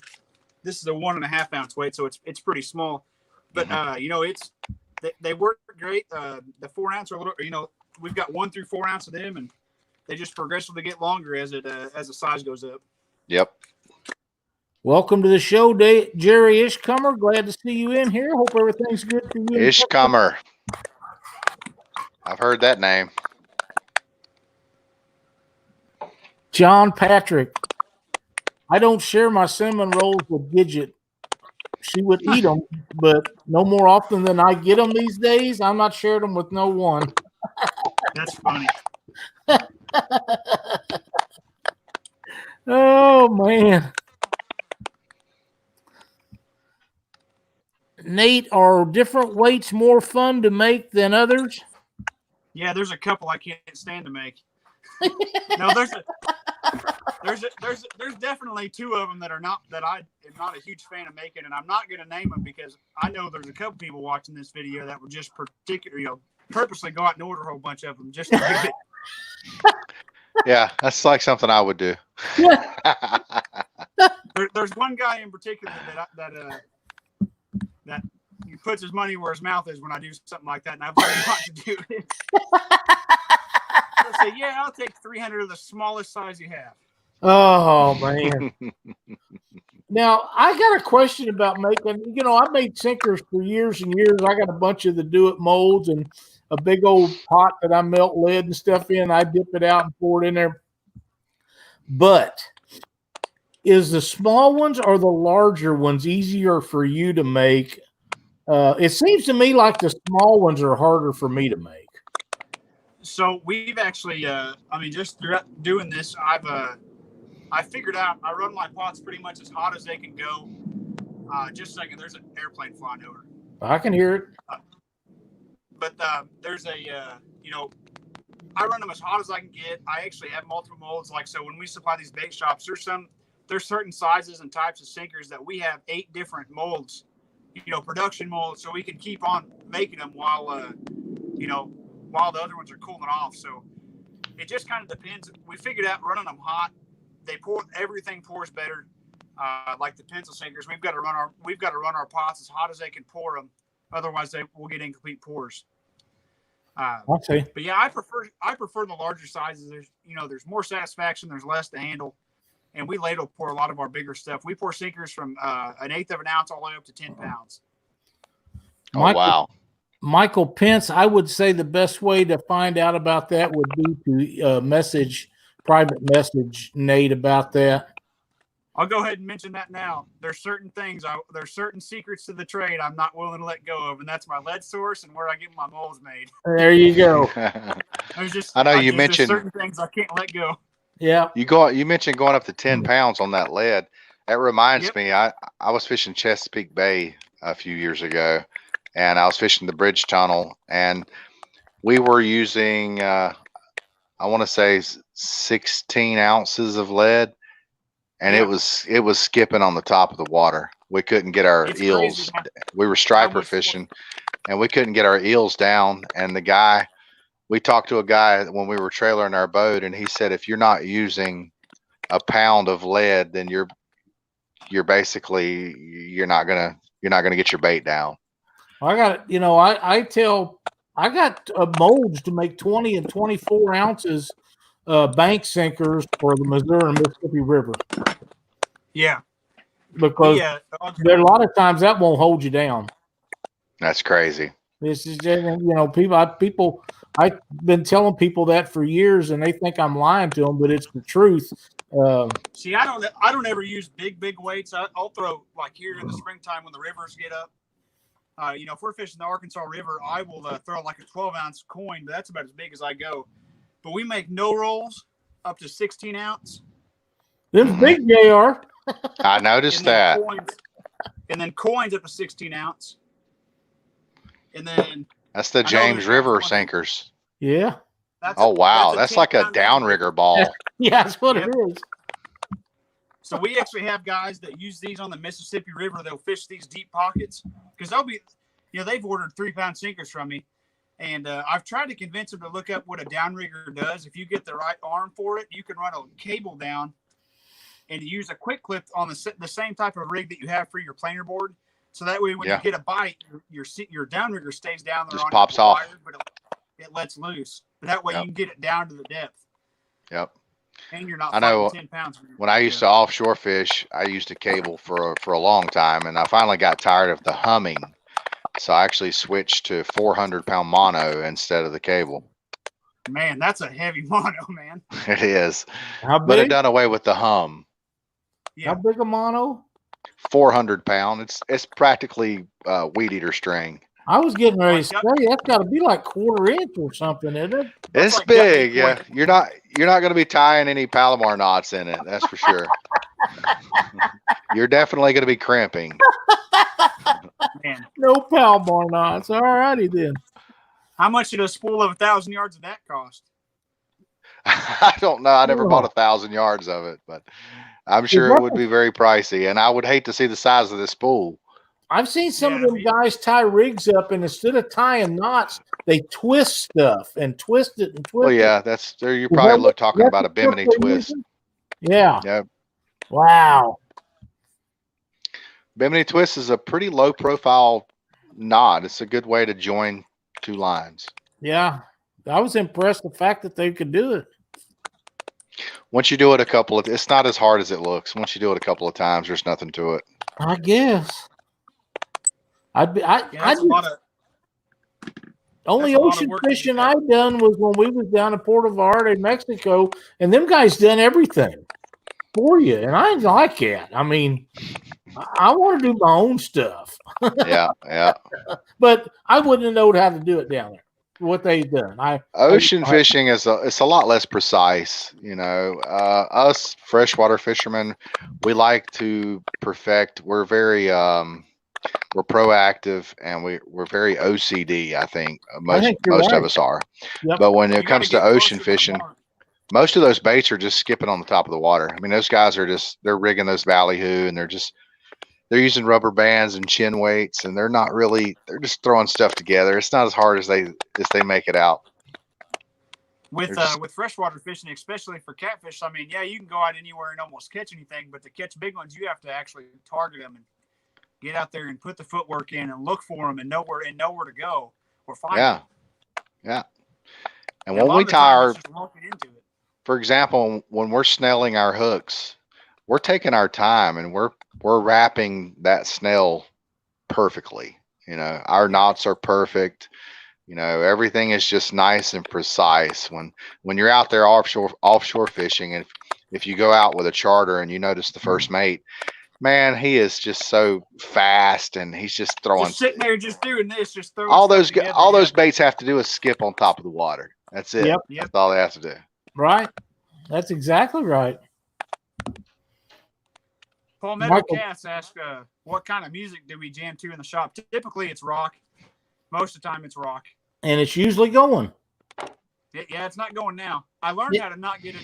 This is a 1.5 ounce weight, so it's pretty small. But they work great. The 4 ounce are a little. We've got 1 through 4 ounce of them, and they just progressively get longer as the size goes up. Yep. Welcome to the show, Jerry Ishcomer. Glad to see you in here. Hope everything's good for you. Ishcomer. I've heard that name. John Patrick. I don't share my cinnamon rolls with Gidget. She would eat them, but no more often than I get them these days. I'm not sharing them with no one. That's funny. Oh, man. Nate, are different weights more fun to make than others? Yeah, there's a couple I can't stand to make. No, there's definitely 2 of them that I am not a huge fan of making, and I'm not going to name them because I know there's a couple people watching this video that would just purposely go out and order a whole bunch of them just to do it. Yeah, that's like something I would do. There's one guy in particular that he puts his money where his mouth is when I do something like that, and I've learned not to do it. I'll say, yeah, I'll take 300 of the smallest size you have. Oh, man. Now, I got a question about making, I've made sinkers for years and years. I got a bunch of the do-it molds and a big old pot that I melt lead and stuff in. I dip it out and pour it in there. But is the small ones or the larger ones easier for you to make? It seems to me like the small ones are harder for me to make. So we've actually, just throughout doing this, I figured out I run my pots pretty much as hot as they can go. Just a second, there's an airplane flying over. I can hear it. But there's a, I run them as hot as I can get. I actually have multiple molds. Like, so when we supply these bait shops, there's certain sizes and types of sinkers that we have 8 different molds, production molds, so we can keep on making them while the other ones are cooling off. So it just kind of depends. We figured out running them hot, everything pours better. Like the pencil sinkers, we've got to run our pots as hot as they can pour them. Otherwise, we'll get incomplete pours. Okay. But yeah, I prefer the larger sizes. There's more satisfaction. There's less to handle, and we ladle pour a lot of our bigger stuff. We pour sinkers from 1/8 of an ounce all the way up to 10 pounds. Oh, wow. Michael Pence, I would say the best way to find out about that would be to private message Nate about that. I'll go ahead and mention that now. There's certain secrets to the trade I'm not willing to let go of, and that's my lead source and where I get my molds made. There you go. I know you mentioned certain things I can't let go. Yeah. You mentioned going up to 10 pounds on that lead. That reminds me, I was fishing Chesapeake Bay a few years ago, and I was fishing the bridge tunnel, and we were using, I want to say 16 ounces of lead. And it was skipping on the top of the water. We couldn't get our eels. We were striper fishing, and we couldn't get our eels down. And we talked to a guy when we were trailering our boat, and he said, if you're not using a pound of lead, then you're not gonna get your bait down. I got I got molds to make 20 and 24 ounces bank sinkers for the Missouri and Mississippi River. Yeah. Because there are a lot of times that won't hold you down. That's crazy. This is people. I've been telling people that for years, and they think I'm lying to them, but it's the truth. See, I don't ever use big weights. I'll throw, like here in the springtime when the rivers get up. If we're fishing the Arkansas River, I will throw like a 12-ounce coin, but that's about as big as I go. But we make no rolls up to 16 ounce. This big JR. I noticed that. And then coins up to 16 ounce. And then that's the James River sinkers. Yeah. That's like a downrigger ball. Yeah, that's what it is. So we actually have guys that use these on the Mississippi River. They'll fish these deep pockets because they've ordered 3-pound sinkers from me. And I've tried to convince them to look up what a downrigger does. If you get the right arm for it, you can run a cable down and use a quick clip on the same type of rig that you have for your planer board. So that way, when you get a bite, your downrigger stays down there. Just pops off. Wire, but it lets loose. But that way you can get it down to the depth. Yep. And you're not. I know. 10 pounds. When I used to offshore fish, I used a cable for a long time, and I finally got tired of the humming. So I actually switched to 400-pound mono instead of the cable. Man, that's a heavy mono, man. It is. How big? But it done away with the hum. Yeah. How big a mono? 400-pound. It's practically weed eater string. I was getting ready to say that's got to be like 1/4 inch or something, isn't it? It's like big, yeah. You're not going to be tying any Palomar knots in it. That's for sure. You're definitely going to be crimping. Man. No Palomar knots. All righty then. How much did a spool of 1,000 yards of that cost? I don't know. I never bought 1,000 yards of it, but I'm sure it would be very pricey, and I would hate to see the size of this spool. I've seen some of them guys tie rigs up, and instead of tying knots, they twist stuff and twist it and twist. Well, yeah, that's there. You're probably talking about a Bimini twist. Yeah. Yeah. Wow. Bimini twist is a pretty low profile knot. It's a good way to join two lines. Yeah. I was impressed the fact that they could do it. Once you do it it's not as hard as it looks. Once you do it a couple of times, there's nothing to it. I guess. Only ocean fishing I done was when we was down in Puerto Vallarta, Mexico, and them guys done everything for you, and I like that. I mean, I want to do my own stuff. Yeah. But I wouldn't have known how to do it down there. What they've done. Ocean fishing it's a lot less precise. Us freshwater fishermen, we like to perfect. We're very we're proactive, and we're very OCD. I think I think you're most right. of us are. Yep. But when You it gotta comes to get closer ocean the fishing, mark. most of those baits are just skipping on the top of the water. I mean, those guys are they're rigging those ballyhoo, and they're using rubber bands and chin weights, and they're just throwing stuff together. It's not as hard as they make it out. With freshwater fishing, especially for catfish, I mean, yeah, you can go out anywhere and almost catch anything, but to catch big ones, you have to actually target them and get out there and put the footwork in and look for them and know where to go or find them. Yeah. And a when lot we of the time, tie it's just walking into it. for example, when we're snelling our hooks, we're taking our time and we're wrapping that snell perfectly. You know, our knots are perfect. You know, everything is just nice and precise. When you're out there offshore fishing, and if you go out with a charter and you notice the first mate, man, he is just so fast, and he's just throwing. Just sitting there, just doing this, just throwing all those together, all those baits have to do is skip on top of the water. That's it. Yep. That's all they have to do. Right. That's exactly right. Paul Meadow Cass asked, what kind of music do we jam to in the shop? Typically, it's rock. Most of the time, it's rock. And it's usually going. Yeah, it's not going now. I learned how to not get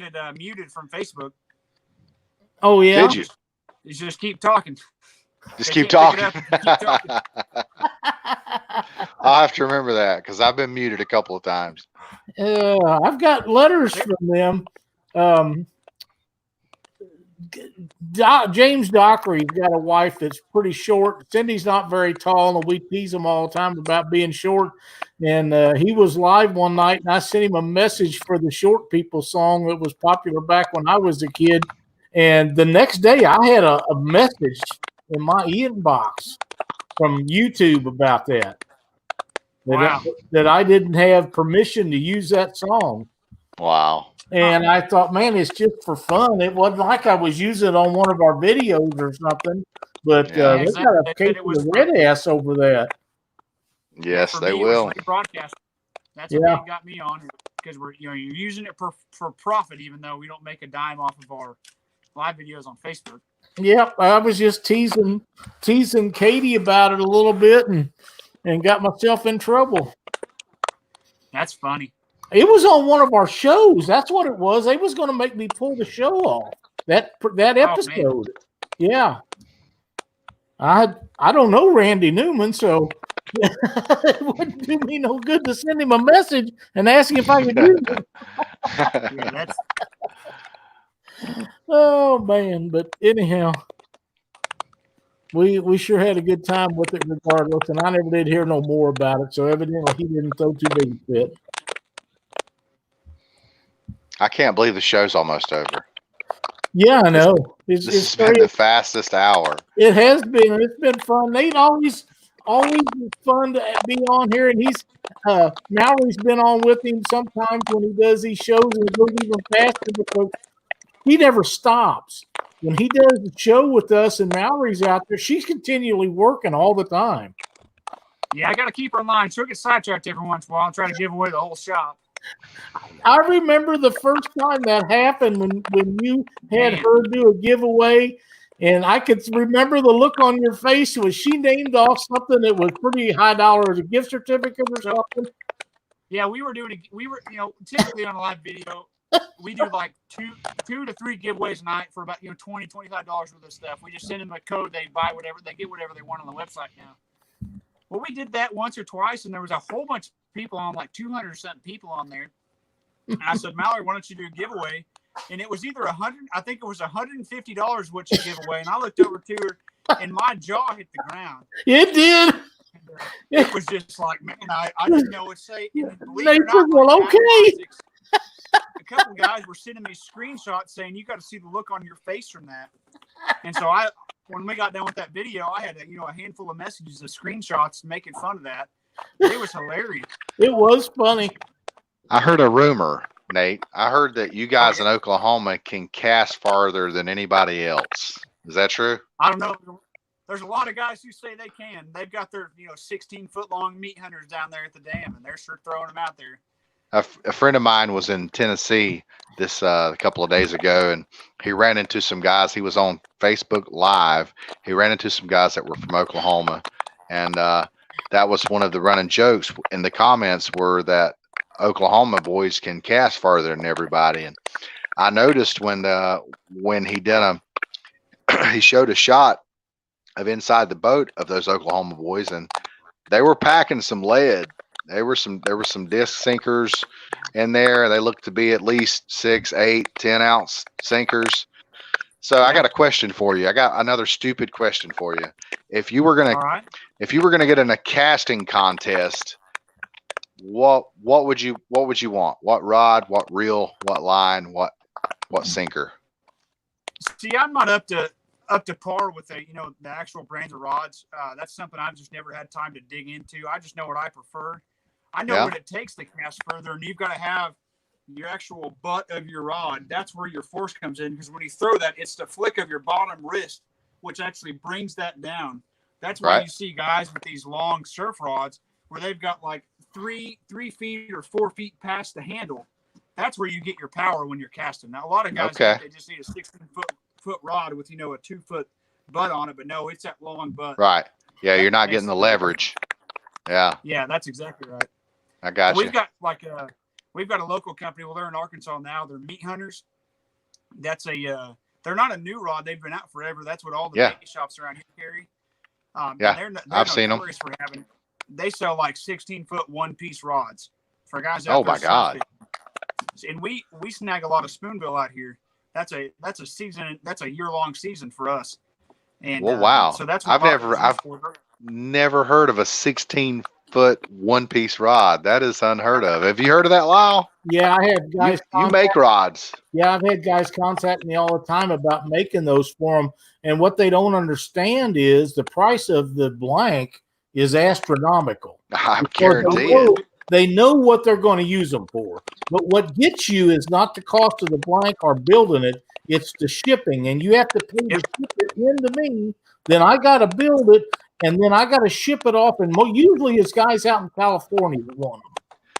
it muted from Facebook. Oh, yeah? Did you? You just keep talking. Just keep talking. I'll have to remember that because I've been muted a couple of times. I've got letters from them. James Dockery's got a wife that's pretty short. Cindy's not very tall, and we tease him all the time about being short. And he was live one night, and I sent him a message for the Short People song that was popular back when I was a kid. And the next day, I had a message in my inbox from YouTube about that. Wow. That I didn't have permission to use that song. Wow. And I thought, man, it's just for fun. It wasn't like I was using it on one of our videos or something. But they got a case of the red ass over that. Yes, they will. Broadcast. That's what they got me on, because you're using it for profit, even though we don't make a dime off of our live videos on Facebook. Yep, I was just teasing Katie about it a little bit and got myself in trouble. That's funny. It was on one of our shows. That's what it was. They was going to make me pull the show off that episode. Yeah, I don't know Randy Newman, so it wouldn't do me no good to send him a message and ask him if I could use it. Oh man! But anyhow, we sure had a good time with it regardless, and I never did hear no more about it. So evidently, he didn't throw too big a fit. I can't believe the show's almost over. Yeah, I know. It's been the fastest hour. It has been. It's been fun. Nate always fun to be on here, and he's Mallory's been on with him sometimes when he does these shows, and it goes even faster because he never stops. When he does the show with us and Mallory's out there, she's continually working all the time. Yeah, I got to keep her in line. She'll get sidetracked every once in a while and try to give away the whole shop. I remember the first time that happened when you had her do a giveaway, and I could remember the look on your face was she named off something that was pretty high dollar as a gift certificate or something. Yeah, we were typically on a live video, we do like two to three giveaways a night for about $20, $25 worth of stuff. We just send them a code, they buy whatever, they get whatever they want on the website now. Well, we did that once or twice, and there was a whole bunch of people on, like 200 or something people on there. And I said, Mallory, why don't you do a giveaway? And it was either $150 what you give away. And I looked over to her, and my jaw hit the ground. It did. It was just like, man, I didn't know what to say. Okay. A couple of guys were sending me screenshots saying, you got to see the look on your face from that. And so when we got done with that video, I had a handful of messages of screenshots making fun of that. It was hilarious. It was funny. I heard a rumor, Nate. I heard that you guys in Oklahoma can cast farther than anybody else. Is that true? I don't know. There's a lot of guys who say they can. They've got their 16-foot long meat hunters down there at the dam, and they're sure throwing them out there. a friend of mine was in Tennessee this a couple of days ago, and he ran into some guys. He was on Facebook Live. He ran into some guys that were from Oklahoma, and that was one of the running jokes in the comments were that Oklahoma boys can cast farther than everybody. And I noticed when he did he showed a shot of inside the boat of those Oklahoma boys, and they were packing some lead. There were some disc sinkers in there. They looked to be at least 6, 8, 10 ounce sinkers. So I got a question for you. I got another stupid question for you. If you were gonna get in a casting contest, what would you want? What rod? What reel? What line? What sinker? See, I'm not up to par with the actual brands of rods. That's something I've just never had time to dig into. I just know what I prefer. I know what it takes to cast further, and you've got to have your actual butt of your rod. That's where your force comes in, because when you throw that, it's the flick of your bottom wrist, which actually brings that down. That's why you see guys with these long surf rods where they've got like 3 feet or 4 feet past the handle. That's where you get your power when you're casting. Now, a lot of guys think they just need a 16-foot rod with a 2-foot butt on it, but no, it's that long butt. Right. Yeah, you're not getting the leverage. Yeah. Yeah, that's exactly right. I got you. We've got a local company. Well, they're in Arkansas now. They're Meat Hunters. That's they're not a new rod. They've been out forever. That's what all the bait shops around here carry. They're I've seen them. They sell like 16-foot one-piece rods for guys. Oh my God! And we snag a lot of spoonbill out here. That's a season. That's a year-long season for us. And wow! So that's what I've never heard of a 16-foot one-piece rod. That is unheard of. Have you heard of that, Lyle? Yeah, I have guys. You make rods. Yeah, I've had guys contact me all the time about making those for them. And what they don't understand is the price of the blank is astronomical. I'm guaranteed. They know what they're going to use them for. But what gets you is not the cost of the blank or building it. It's the shipping. And you have to pay to ship it into me. Then I got to build it. And then I got to ship it off. And usually it's guys out in California that want them.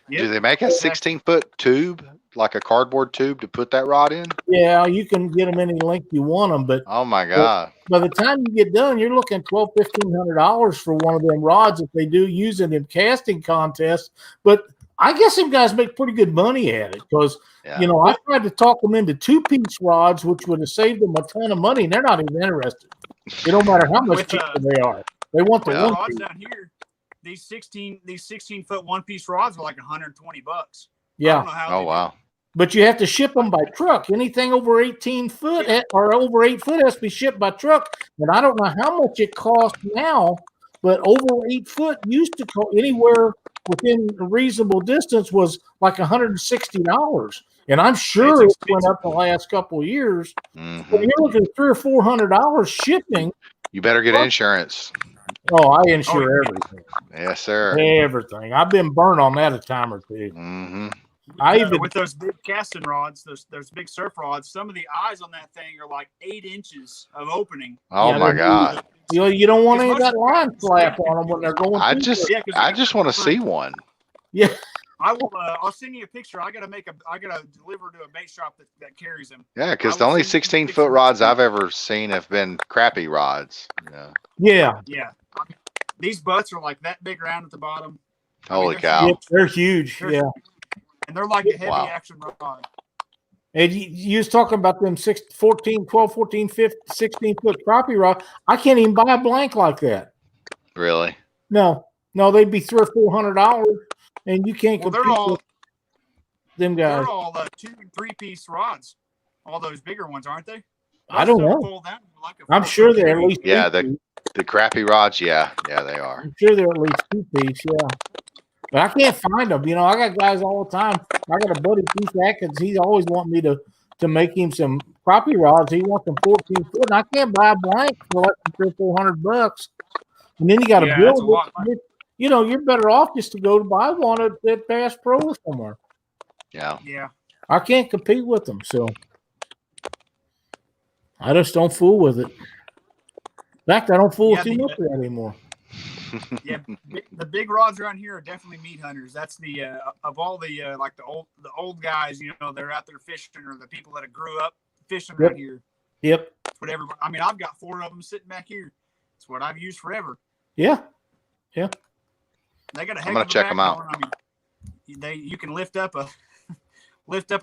Yep. Do they make a 16-foot tube, like a cardboard tube, to put that rod in? Yeah, you can get them any length you want them. But oh my God! By the time you get done, you're looking $1,200-$1,500 for one of them rods if they do use it in casting contests. But I guess them guys make pretty good money at it because I tried to talk them into 2-piece rods, which would have saved them a ton of money, and they're not even interested. It don't matter how much cheaper they are. They want the rods down here. These 16-foot one-piece rods are like $120. Yeah. Oh wow. But you have to ship them by truck. Anything over 18 foot or over 8 foot has to be shipped by truck. And I don't know how much it costs now, but over 8 foot used to cost anywhere within a reasonable distance was like $160. And I'm sure it went up the last couple of years. Mm-hmm. When you're looking at $300 or $400 shipping, you better get insurance. Oh, I insure everything. Yes, sir. Everything. I've been burned on that a time or two. Mm-hmm. With those big casting rods, those big surf rods, some of the eyes on that thing are like 8 inches of opening. Oh my God! You don't want any of that line flap on them when they're going. I just want to see one. Yeah. I will. I'll send you a picture. I gotta deliver to a bait shop that carries them. Yeah, because the only 16-foot rods I've ever seen have been crappy rods. Yeah. Yeah. These butts are like that big around at the bottom. Holy cow! Huge. They're huge. Yeah. And they're like a heavy action rod. And you was talking about them 12, 14, 15, 16-foot crappie rod. I can't even buy a blank like that. Really? No, they'd be $300 or $400, and you can't compete with them guys. They're all 2- and 3-piece rods. All those bigger ones, aren't they? I don't know. I'm sure they're at least the crappy rods. Yeah, they are. I'm sure they're at least 2-piece. Yeah. But I can't find them. I got guys all the time. I got a buddy, Keith Atkins. He's always wanting me to make him some crappie rods. He wants them 14 foot, and I can't buy a blank for like $300 or $400. And then you got to build it. You're better off just to go to buy one at Bass Pro or somewhere. Yeah. Yeah. I can't compete with them, so I just don't fool with it. In fact, I don't fool too much with that anymore. Yeah, the big rods around here are definitely meat hunters. That's the of all the like the old guys, you know, they're out there fishing, or the people that grew up fishing around here. Yep. Whatever. I mean, I've got 4 of them sitting back here. It's what I've used forever. Yeah. Yeah. They got a heck I'm gonna of a check them out. backbone. I mean, you can lift up a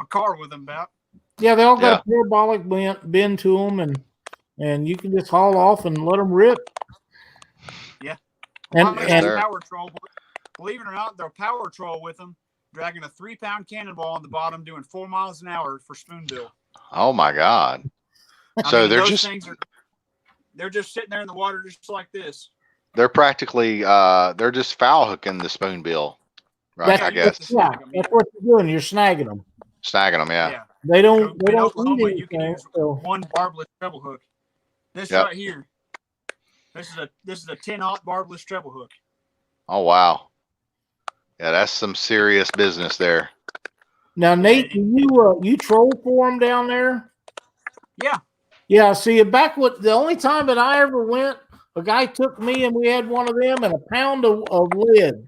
car with them about. Yeah, they all got a parabolic bend to them, and you can just haul off and let them rip. Yeah. And power troll. Believe it or not, they'll power troll with them, dragging a 3-pound cannonball on the bottom, doing 4 miles an hour for spoonbill. Oh my God! So they're just sitting there in the water just like this. They're practically they're just foul hooking the spoonbill, right? I guess. Yeah, that's what you're doing. You're snagging them. Snagging them, yeah. They don't. In They don't Oklahoma, eat you can use one barbless treble hook. This right here. This is a 10-aught barbless treble hook. Oh wow. Yeah, that's some serious business there. Now, Nate, you troll for them down there? Yeah. Yeah. See, the only time that I ever went, a guy took me and we had one of them and a pound of lead.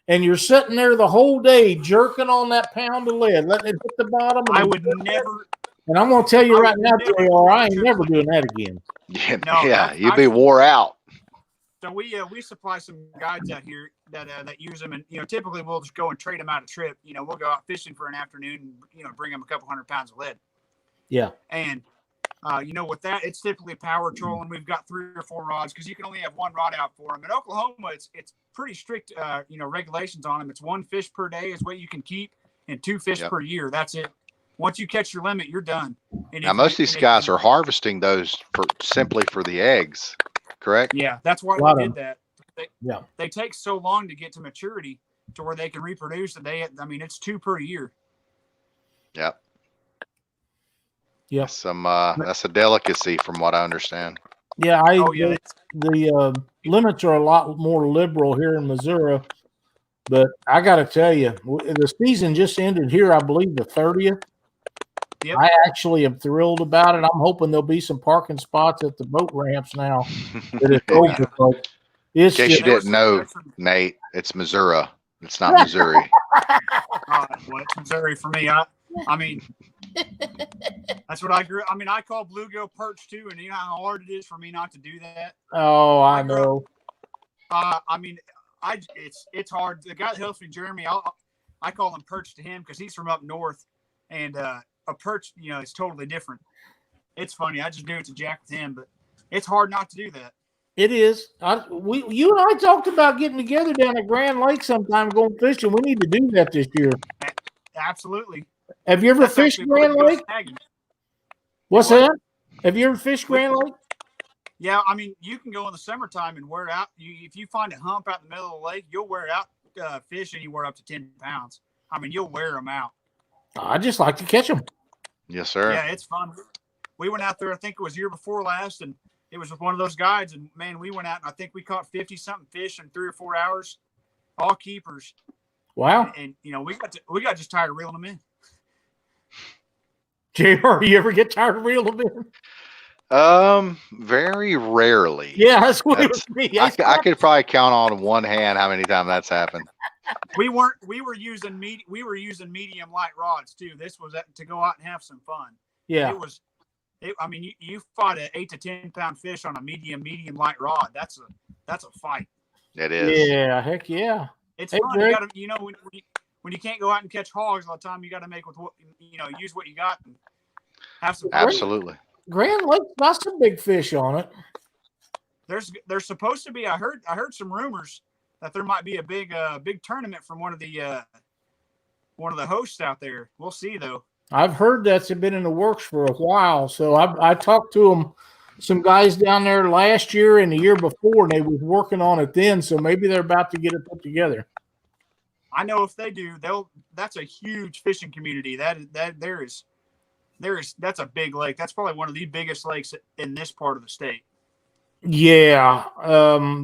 And you're sitting there the whole day jerking on that pound of lead, letting it hit the bottom. I would never. And I'm going to tell you right now, JR, I ain't never doing that again. Yeah, no, you'd be wore out. So we supply some guides out here that use them, and typically we'll just go and trade them out a trip. We'll go out fishing for an afternoon, and bring them a couple 100 pounds of lead. Yeah. And with that, it's typically power trolling. We've got 3 or 4 rods because you can only have 1 rod out for them. In Oklahoma, it's pretty strict, regulations on them. It's 1 fish per day is what you can keep, and 2 fish per year. That's it. Once you catch your limit, you're done. And now, most of these guys are harvesting those simply for the eggs, correct? Yeah, that's why we did that. They take so long to get to maturity to where they can reproduce that it's 2 per year. Yep. Yeah. That's a delicacy from what I understand. Yeah, the limits are a lot more liberal here in Missouri, but I got to tell you, the season just ended here, I believe the 30th. Yep. I actually am thrilled about it. I'm hoping there'll be some parking spots at the boat ramps now. In case you didn't know, Nate, it's Missouri. It's not Missouri. Well, it's Missouri for me. I mean, that's what I grew. I mean, I call bluegill perch too, and you know how hard it is for me not to do that. Oh, I know. It's hard. The guy that helps me, Jeremy, I call him perch to him because he's from up north, and a perch, is totally different. It's funny. I just do it to jack with him, but it's hard not to do that. It is. You and I talked about getting together down at Grand Lake sometime, going fishing. We need to do that this year. Absolutely. Have you ever fished Grand Lake? What's that? Have you ever fished Grand Lake? Yeah, I mean, you can go in the summertime and wear it out. If you find a hump out in the middle of the lake, you'll wear it out fish anywhere up to 10 pounds. I mean, you'll wear them out. I just like to catch them. Yes, sir. Yeah, it's fun. We went out there, I think it was year before last, and it was with one of those guides. And, man, we went out, and I think we caught 50-something fish in 3 or 4 hours, all keepers. Wow. And we got just tired of reeling them in. JR, you ever get tired of reeling them in? Very rarely. Yeah, that's what it would be. I could probably count on one hand how many times that's happened. We were using medium light rods too. This was to go out and have some fun. Yeah. You fought an 8 to 10 pound fish on a medium light rod. That's a fight. It is. Yeah, heck yeah. It's fun. You gotta, when you can't go out and catch hogs all the time, you got to make with what use what you got and have some fun. Absolutely. Grand Lake's got some big fish on it. There's supposed to be. I heard some rumors that there might be a big tournament from one of the hosts out there. We'll see though. I've heard that's been in the works for a while. So I talked to some guys down there last year and the year before, and they was working on it then. So maybe they're about to get it put together. I know if they do, that's a huge fishing community. That's a big lake. That's probably one of the biggest lakes in this part of the state. Yeah.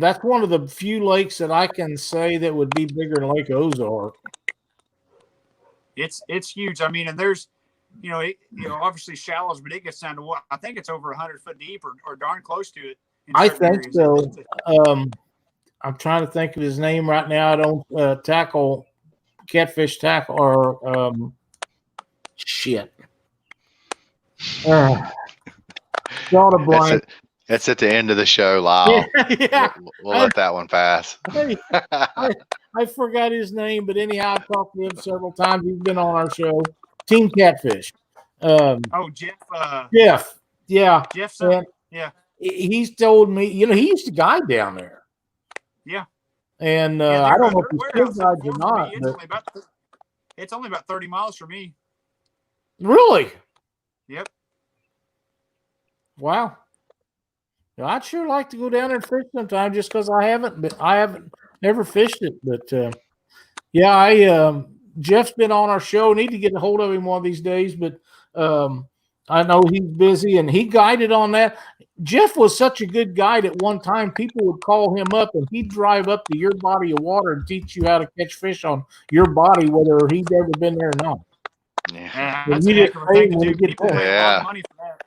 That's one of the few lakes that I can say that would be bigger than Lake Ozark. It's huge. I mean, and there's, obviously shallows, but it gets down to what I think it's over 100 foot deep or darn close to it. I think so. I'm trying to think of his name right now. I don't tackle Catfish tackle or shit. Draw a blank. That's at the end of the show, Lyle. Yeah. We'll let that one pass. I forgot his name, but anyhow, I've talked to him several times. He's been on our show. Team Catfish. Jeff. Jeff. Yeah. Jeff. Yeah. He's told me, he used to guide down there. Yeah. And I don't know if he's still guides or not. It's only about 30 miles from me. Really? Yep. Wow. I'd sure like to go down there and fish sometime, just because I haven't never fished it. But Jeff's been on our show. Need to get a hold of him one of these days, but I know he's busy, and he guided on that. Jeff was such a good guide at one time. People would call him up, and he'd drive up to your body of water and teach you how to catch fish on your body, whether he's ever been there or not. Yeah, that's a heck of a thing to do. People pay a lot of money for that.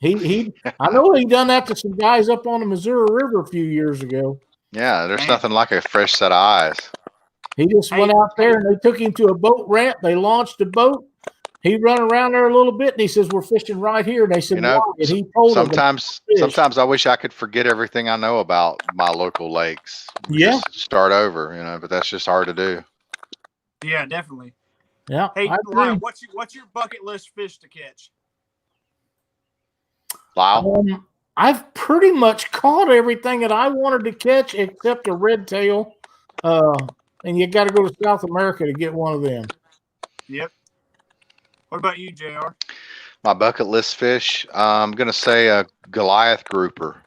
I know he done that to some guys up on the Missouri River a few years ago. Yeah, there's nothing like a fresh set of eyes. He just went out there, and they took him to a boat ramp. They launched a boat. He run around there a little bit, and he says, "We're fishing right here." And they said, "Why?" And he told sometimes I wish I could forget everything I know about my local lakes. Yeah, just start over, but that's just hard to do. Yeah, definitely. Yeah. Hey, Lyle, what's your bucket list fish to catch? Lyle? I've pretty much caught everything that I wanted to catch except a red tail. And you got to go to South America to get one of them. Yep. What about you, JR? My bucket list fish, I'm going to say a Goliath grouper.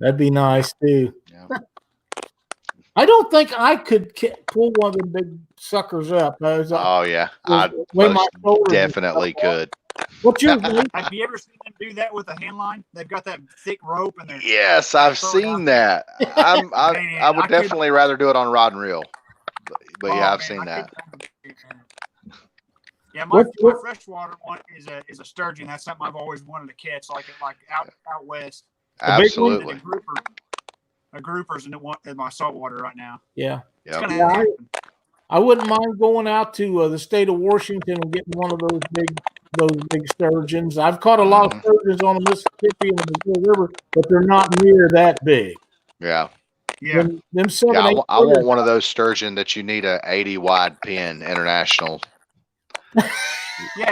That'd be nice, too. Yeah. I don't think I could pull one of them big suckers up. Oh, yeah. I definitely could. What's yours, mate? Have you ever seen them do that with a hand line? They've got that thick rope and they're Yes, I've seen that. I would definitely rather do it on rod and reel. But yeah, I've seen that. Yeah, my freshwater one is a sturgeon. That's something I've always wanted to catch, like out west. Absolutely. A grouper's in my saltwater right now. Yeah. Yep. I wouldn't mind going out to the state of Washington and getting one of those big sturgeons. I've caught a lot of sturgeons on the Mississippi and the Missouri River, but they're not near that big. Yeah. Yeah. I want one of those sturgeon that you need a 80 wide pin international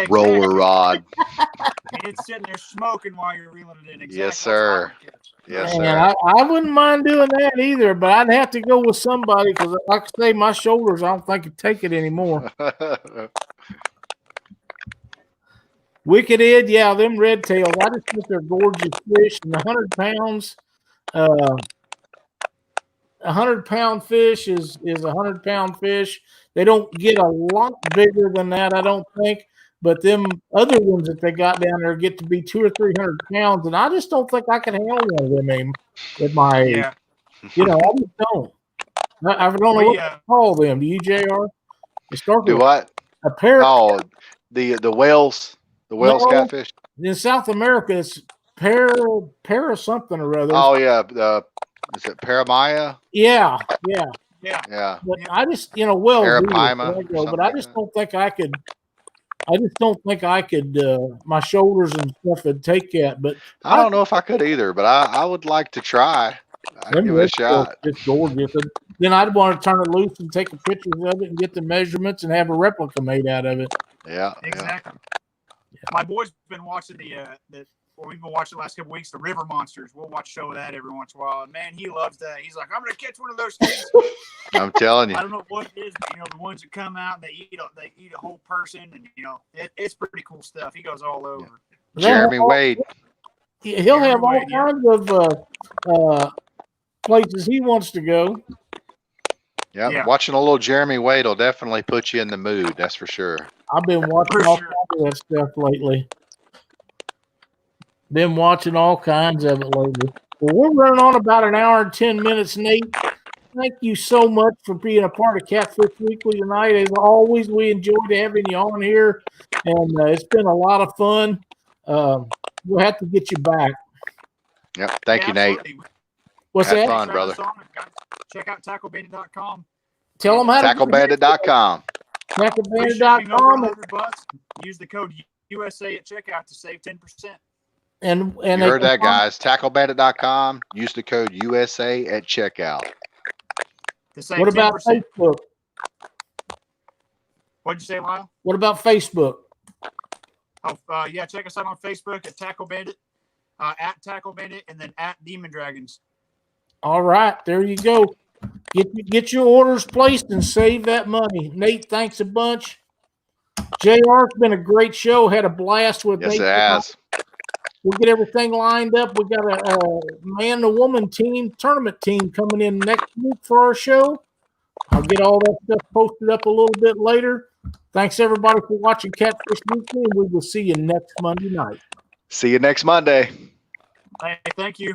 roller rod. It's sitting there smoking while you're reeling it in. Exactly. Yes, sir. Yes, sir. I wouldn't mind doing that either, but I'd have to go with somebody because, like I say, my shoulders, I don't think could take it anymore. Wicked Ed, yeah, them red tails. I just think they're gorgeous fish. And 100 pounds, 100-pound fish is a 100-pound fish. They don't get a lot bigger than that, I don't think. But them other ones that they got down there get to be 200 or 300 pounds, and I just don't think I can handle one of them at my age. Yeah. I just don't. I don't know what to call them. Do you, JR? Do what? A parrot. Oh, the whales. The whales catfish. In South America, it's para something or other. Oh yeah, is it paramaya? Yeah. But I just well, Parapaima, but I just don't think I could. I just don't think I could. My shoulders and stuff would take that. But I don't know if I could either. But I would like to try. I'd give it a shot. It's gorgeous. And then I'd want to turn it loose and take pictures of it and get the measurements and have a replica made out of it. Yeah, exactly. Yeah. My boy's been watching we've been watching the last couple weeks, the River Monsters. We'll watch a show of that every once in a while. And man, he loves that. He's like, I'm going to catch one of those things. I'm telling you. I don't know what it is, but the ones that come out, they eat a whole person, and it's pretty cool stuff. He goes all over. Yeah. Jeremy Wade. He'll have all kinds of places he wants to go. Yeah, watching a little Jeremy Wade will definitely put you in the mood. That's for sure. I've been watching all kinds of that stuff lately. Been watching all kinds of it lately. Well, we're running on about an hour and 10 minutes, Nate. Thank you so much for being a part of Catfish Weekly tonight. As always, we enjoyed having you on here, and it's been a lot of fun. We'll have to get you back. Yep. Thank you, Nate. What's Have that? fun, brother. check out tacklebandit.com. Tell them how to TackleBandit.com. TackleBandit.com. $100. Use the code USA at checkout to save 10%. And You heard that, guys. TackleBandit.com. Use the code USA at checkout. To save What about 10%. Facebook? What'd you say, Lyle? What about Facebook? Oh, yeah, check us out on Facebook at Tackle Bandit, at Tackle Bandit, and then at Demon Dragons. All right, there you go. Get your orders placed and save that money. Nate, thanks a bunch. JR, it's been a great show. Had a blast with Yes, Nate. it has. We'll get everything lined up. We got a man to woman team, tournament team coming in next week for our show. I'll get all that stuff posted up a little bit later. Thanks, everybody, for watching Catfish Weekly, and we will see you next Monday night. See you next Monday. Hey, thank you.